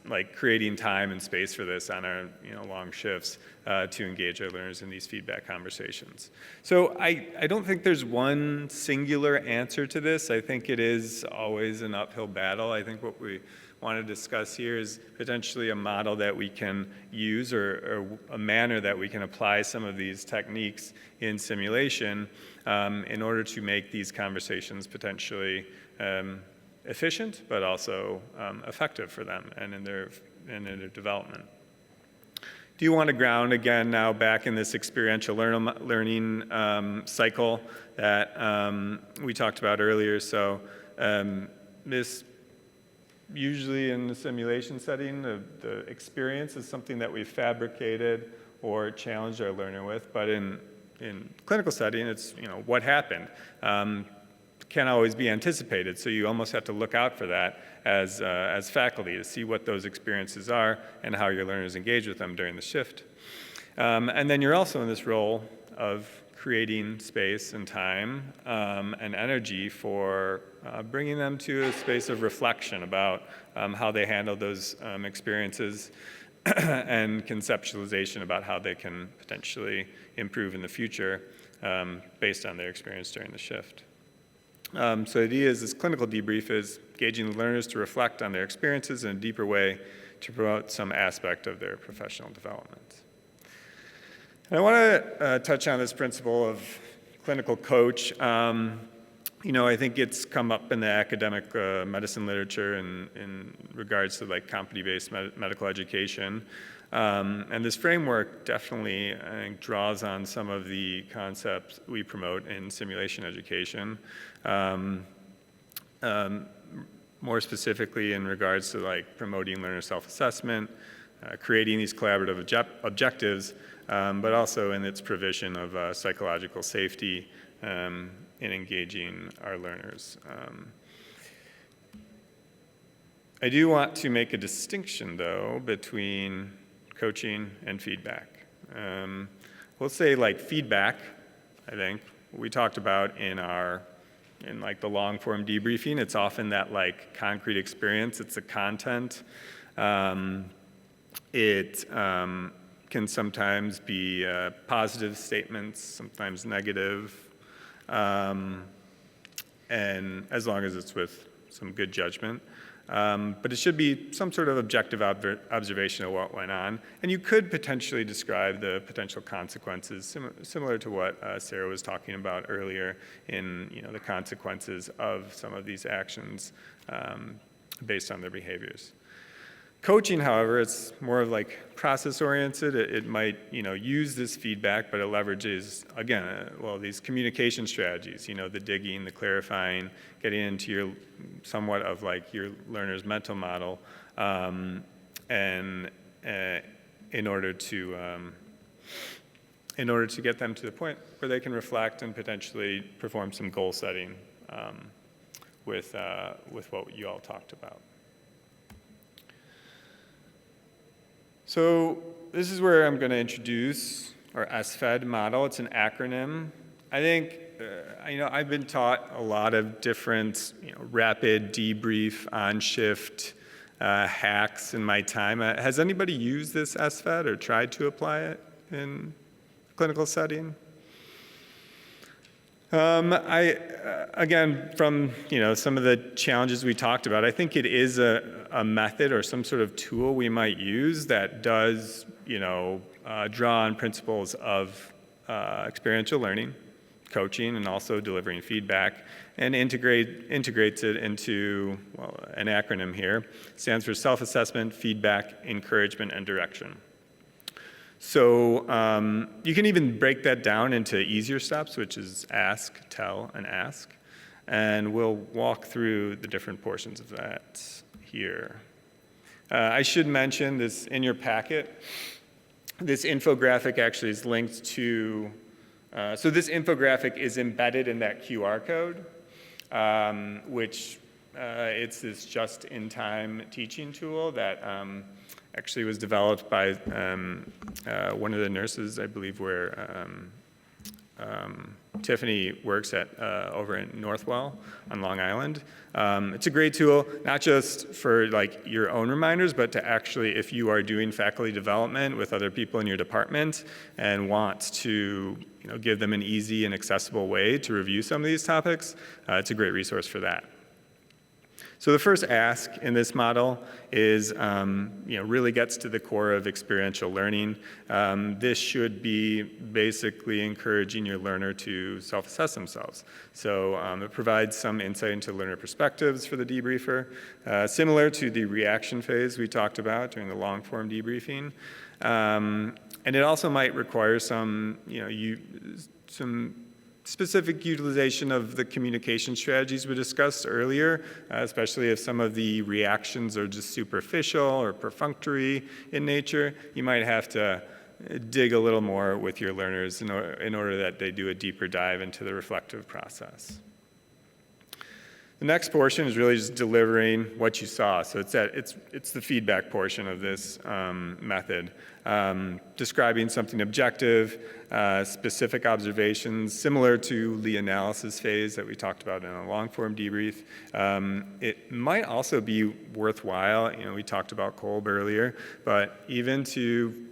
like creating time and space for this on our long shifts to engage our learners in these feedback conversations. So I don't think there's one singular answer to this. I think it is always an uphill battle. I think what we want to discuss here is potentially a model that we can use or a manner that we can apply some of these techniques in simulation in order to make these conversations potentially efficient, but also effective for them and in their development. Do you want to ground again now back in this experiential learning cycle that we talked about earlier? So this usually in the simulation setting, the experience is something that we've fabricated or challenged our learner with, but in clinical setting, it's what happened. Can't always be anticipated, so you almost have to look out for that as faculty to see what those experiences are and how your learners engage with them during the shift. And then you're also in this role of creating space and time and energy for bringing them to a space of reflection about how they handle those experiences and conceptualization about how they can potentially improve in the future based on their experience during the shift. So the idea is this clinical debrief is engaging the learners to reflect on their experiences in a deeper way to promote some aspect of their professional development. And I want to touch on this principle of clinical coach. I think it's come up in the academic medicine literature in regards to like competency-based medical education. And this framework definitely, I think, draws on some of the concepts we promote in simulation education. More specifically in regards to like promoting learner self-assessment, creating these collaborative objectives, but also in its provision of psychological safety in engaging our learners. I do want to make a distinction, though, between coaching and feedback. We'll say like feedback, I think, we talked about in like the long form debriefing, it's often that like concrete experience, it's the content. It can sometimes be positive statements, sometimes negative, and as long as it's with some good judgment. But it should be some sort of objective observation of what went on. And you could potentially describe the potential consequences, similar to what Sarah was talking about earlier in the consequences of some of these actions based on their behaviors. Coaching, however, it's more of like process-oriented. It might, use this feedback, but it leverages, again, these communication strategies, the digging, the clarifying, getting into somewhat of like your learner's mental model, and in order to get them to the point where they can reflect and potentially perform some goal setting with what you all talked about. So this is where I'm going to introduce our SFED model. It's an acronym. I think, I've been taught a lot of different rapid debrief, on-shift hacks in my time. Has anybody used this SFED or tried to apply it in a clinical setting? Again, from some of the challenges we talked about, I think it is a method or some sort of tool we might use that does draw on principles of experiential learning, coaching, and also delivering feedback, and integrates it into an acronym here. It stands for self-assessment, feedback, encouragement, and direction. So you can even break that down into easier steps, which is ask, tell, and ask. And we'll walk through the different portions of that here. I should mention this in your packet. This infographic actually is linked to, so this infographic is embedded in that QR code, which it's this just-in-time teaching tool that actually was developed by one of the nurses, I believe, where Tiffany works at over in Northwell on Long Island. It's a great tool, not just for like your own reminders, but to actually, if you are doing faculty development with other people in your department and want to give them an easy and accessible way to review some of these topics, it's a great resource for that. So the first ask in this model is, really gets to the core of experiential learning. This should be basically encouraging your learner to self-assess themselves. So it provides some insight into learner perspectives for the debriefer, similar to the reaction phase we talked about during the long-form debriefing. And it also might require some specific utilization of the communication strategies we discussed earlier, especially if some of the reactions are just superficial or perfunctory in nature. You might have to dig a little more with your learners in order that they do a deeper dive into the reflective process. The next portion is really just delivering what you saw. So it's the feedback portion of this method. Describing something objective, specific observations, similar to the analysis phase that we talked about in a long-form debrief. It might also be worthwhile, we talked about Kolb earlier, but even to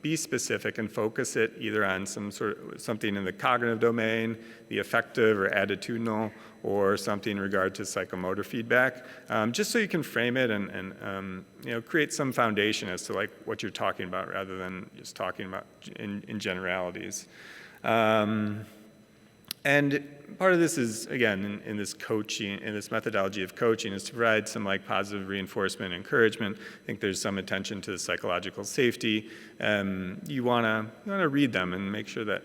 be specific and focus it either on something in the cognitive domain, the affective or attitudinal, or something in regard to psychomotor feedback, just so you can frame it and create some foundation as to what you're talking about rather than just talking about in generalities. And part of this is, again, in this coaching, in this methodology of coaching, is to provide some positive reinforcement and encouragement. I think there's some attention to the psychological safety. You want to read them and make sure that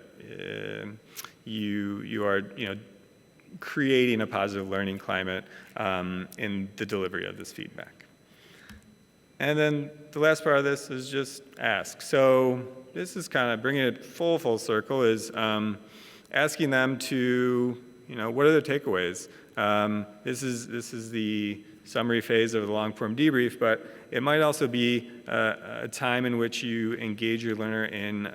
you are creating a positive learning climate in the delivery of this feedback. And then the last part of this is just ask. So this is kind of bringing it full circle, is asking them to, what are their takeaways? This is the summary phase of the long-form debrief, but it might also be a time in which you engage your learner in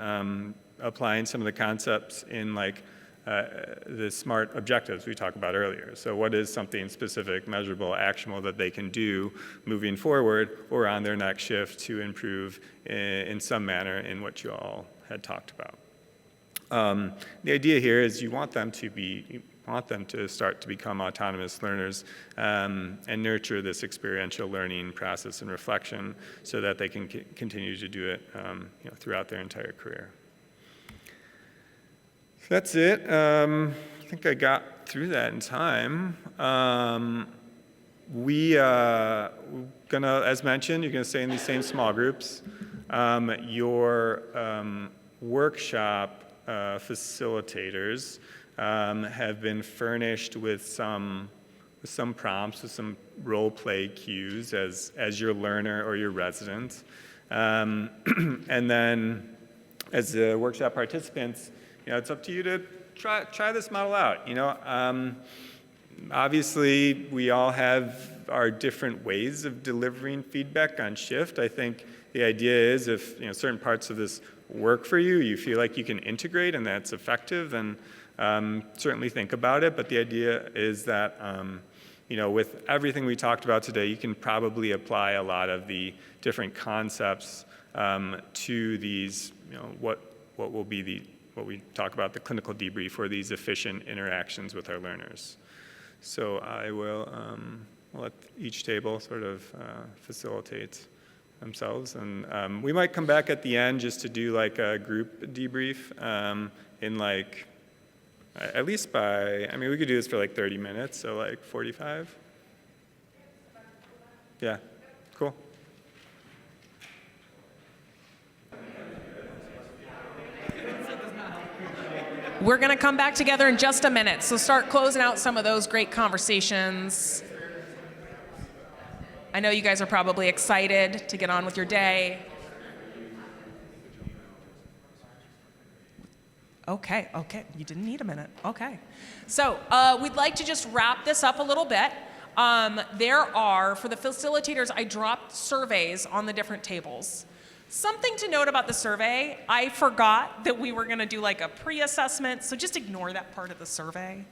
applying some of the concepts in the SMART objectives we talked about earlier. So what is something specific, measurable, actionable that they can do moving forward or on their next shift to improve in some manner in what you all had talked about? The idea here is you want them to start to become autonomous learners and nurture this experiential learning process and reflection so that they can continue to do it throughout their entire career. So that's it. I think I got through that in time. As mentioned, you're gonna stay in these same small groups. Your workshop facilitators have been furnished with some prompts, with some role play cues as your learner or your resident. And then as the workshop participants, it's up to you to try this model out. Obviously, we all have our different ways of delivering feedback on shift. I think the idea is if certain parts of this work for you, you feel like you can integrate and that's effective, then certainly think about it. But the idea is that with everything we talked about today, you can probably apply a lot of the different concepts to these, what we talk about, the clinical debrief, or these efficient interactions with our learners. So I will let each table sort of facilitate themselves. And we might come back at the end just to do a group debrief in at least we could do this for 30 minutes, so 45. Yeah, cool. We're going to come back together in just a minute, so start closing out some of those great conversations. I know you guys are probably excited to get on with your day. Okay, you didn't need a minute. Okay. So we'd like to just wrap this up a little bit. There are, for the facilitators, I dropped surveys on the different tables. Something to note about the survey, I forgot that we were going to do a pre-assessment, so just ignore that part of the survey.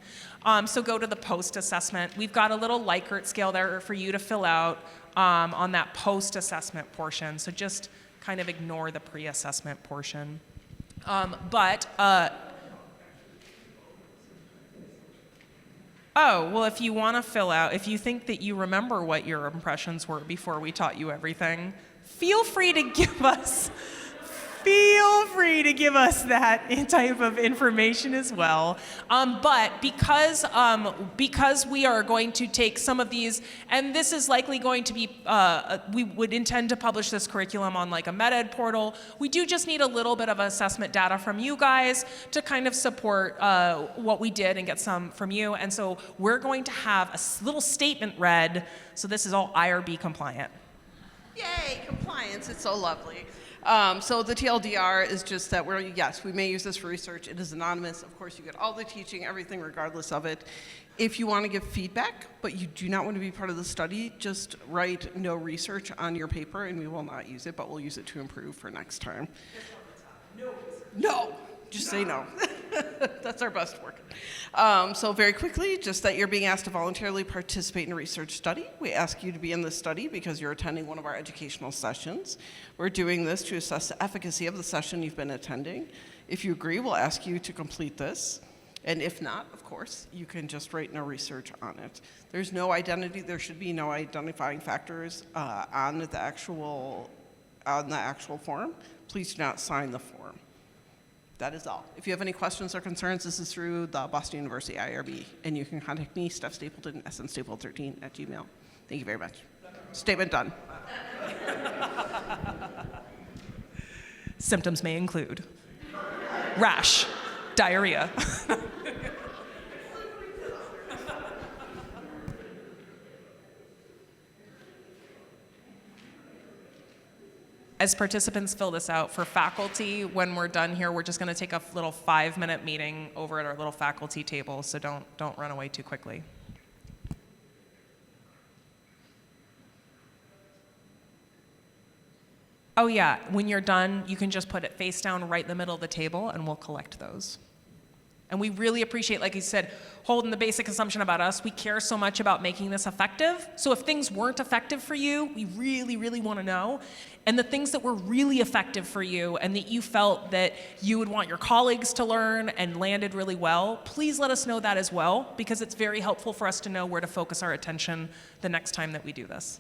So go to the post-assessment. We've got a little Likert scale there for you to fill out on that post-assessment portion, so just kind of ignore the pre-assessment portion. Oh, well, if you want to fill out, if you think that you remember what your impressions were before we taught you everything, feel free to give us that type of information as well. But because we are going to take some of these, and this is likely going to be, we would intend to publish this curriculum on like a MedEd portal. We do just need a little bit of assessment data from you guys to kind of support what we did and get some from you. And so we're going to have a little statement read. So this is all IRB compliant. Yay, compliance, it's so lovely. So the TLDR is just that yes, we may use this for research. It is anonymous. Of course, you get all the teaching, everything regardless of it. If you want to give feedback, but you do not want to be part of the study, just write no research on your paper and we will not use it, but we'll use it to improve for next time. No, just say no. That's our best work. So very quickly, just that you're being asked to voluntarily participate in a research study. We ask you to be in this study because you're attending one of our educational sessions. We're doing this to assess the efficacy of the session you've been attending. If you agree, we'll ask you to complete this. And if not, of course, you can just write no research on it. There's no identity, there should be no identifying factors on the actual form. Please do not sign the form. That is all. If you have any questions or concerns, this is through the Boston University IRB, and you can contact me, Steph Stapleton, snstapleton13@gmail.com. Thank you very much. Statement done. Symptoms may include rash, diarrhea. As participants fill this out, for faculty, when we're done here, we're just going to take a little 5-minute meeting over at our little faculty table, so don't run away too quickly. Oh yeah, when you're done, you can just put it face down right in the middle of the table and we'll collect those. And we really appreciate, like you said, holding the basic assumption about us. We care so much about making this effective. So if things weren't effective for you, we really, really want to know. And the things that were really effective for you and that you felt that you would want your colleagues to learn and landed really well, please let us know that as well, because it's very helpful for us to know where to focus our attention the next time that we do this.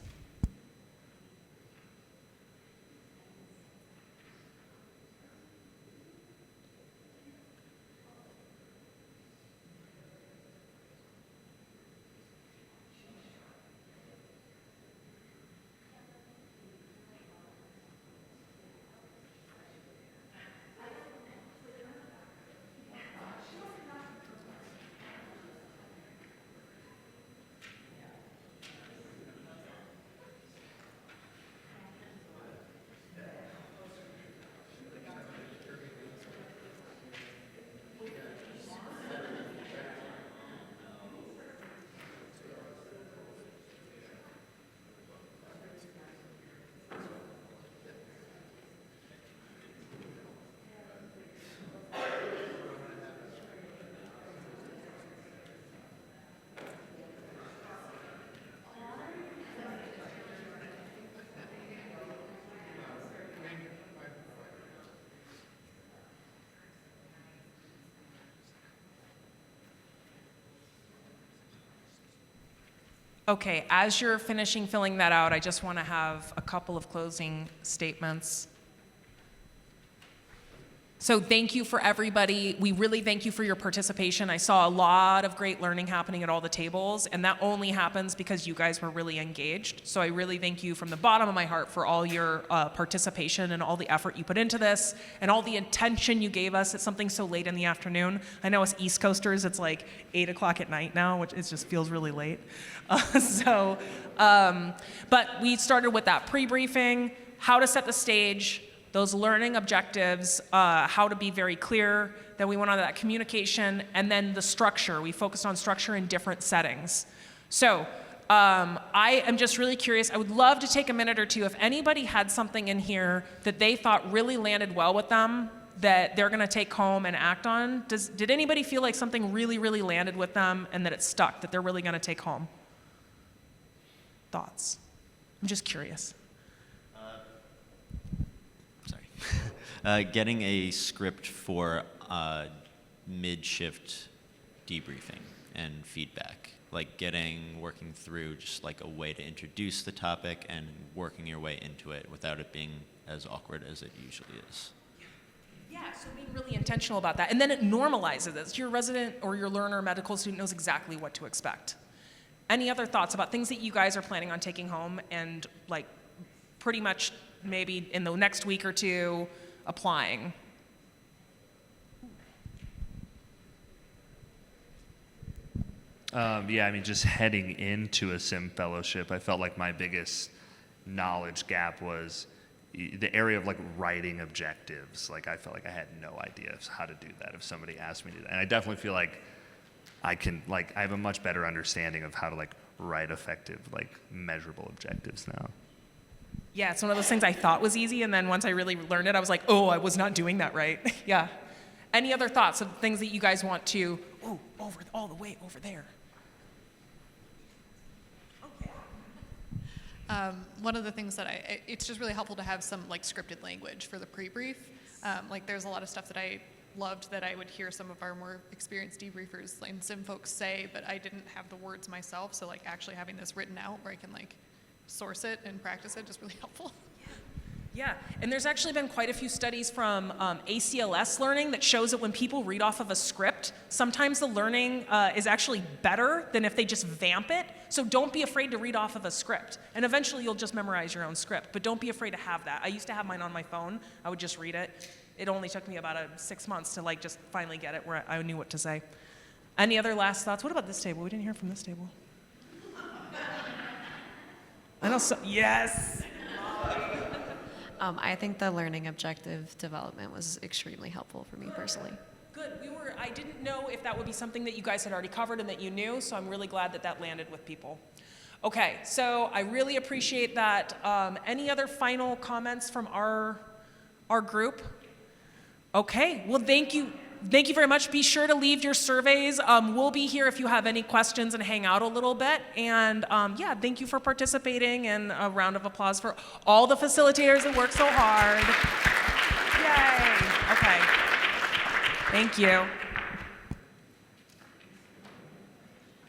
Okay, as you're finishing filling that out, I just want to have a couple of closing statements. So thank you for everybody. We really thank you for your participation. I saw a lot of great learning happening at all the tables, and that only happens because you guys were really engaged. So I really thank you from the bottom of my heart for all your participation and all the effort you put into this and all the attention you gave us at something so late in the afternoon. I know as East Coasters, it's like 8 o'clock at night now, which it just feels really late. But we started with that pre-briefing, how to set the stage, those learning objectives, how to be very clear. Then we went on to that communication, and then the structure. We focused on structure in different settings. So I am just really curious. I would love to take a minute or two if anybody had something in here that they thought really landed well with them that they're going to take home and act on. Did anybody feel like something really, really landed with them and that it stuck, that they're really going to take home? Thoughts? I'm just curious. Getting a script for mid-shift debriefing. and feedback, like working through just like a way to introduce the topic and working your way into it without it being as awkward as it usually is. Yeah, so being really intentional about that. And then it normalizes it. Your resident or your learner medical student knows exactly what to expect. Any other thoughts about things that you guys are planning on taking home and like pretty much maybe in the next week or two applying? Yeah, I mean, just heading into a SIM fellowship, I felt like my biggest knowledge gap was the area of like writing objectives. Like I felt like I had no idea how to do that if somebody asked me to do that. And I definitely feel like I have a much better understanding of how to like write effective, like measurable objectives now. Yeah, it's one of those things I thought was easy, and then once I really learned it, I was like, oh, I was not doing that right. Yeah. Any other thoughts of things that you guys want to, all the way over there? One of the things that it's just really helpful to have some like scripted language for the pre-brief. Like there's a lot of stuff that I loved that I would hear some of our more experienced debriefers and sim folks say, but I didn't have the words myself. So like actually having this written out where I can like source it and practice it is really helpful. Yeah, and there's actually been quite a few studies from ACLS learning that shows that when people read off of a script, sometimes the learning is actually better than if they just vamp it. So don't be afraid to read off of a script. And eventually you'll just memorize your own script, but don't be afraid to have that. I used to have mine on my phone. I would just read it. It only took me about 6 months to like just finally get it where I knew what to say. Any other last thoughts? What about this table? We didn't hear from this table. I know yes! I think the learning objective development was extremely helpful for me personally. Good. I didn't know if that would be something that you guys had already covered and that you knew, so I'm really glad that that landed with people. Okay, so I really appreciate that. Any other final comments from our group? Okay, well, thank you. Thank you very much. Be sure to leave your surveys. We'll be here if you have any questions and hang out a little bit. And yeah, thank you for participating, and a round of applause for all the facilitators that work so hard. Yay. Okay. Thank you.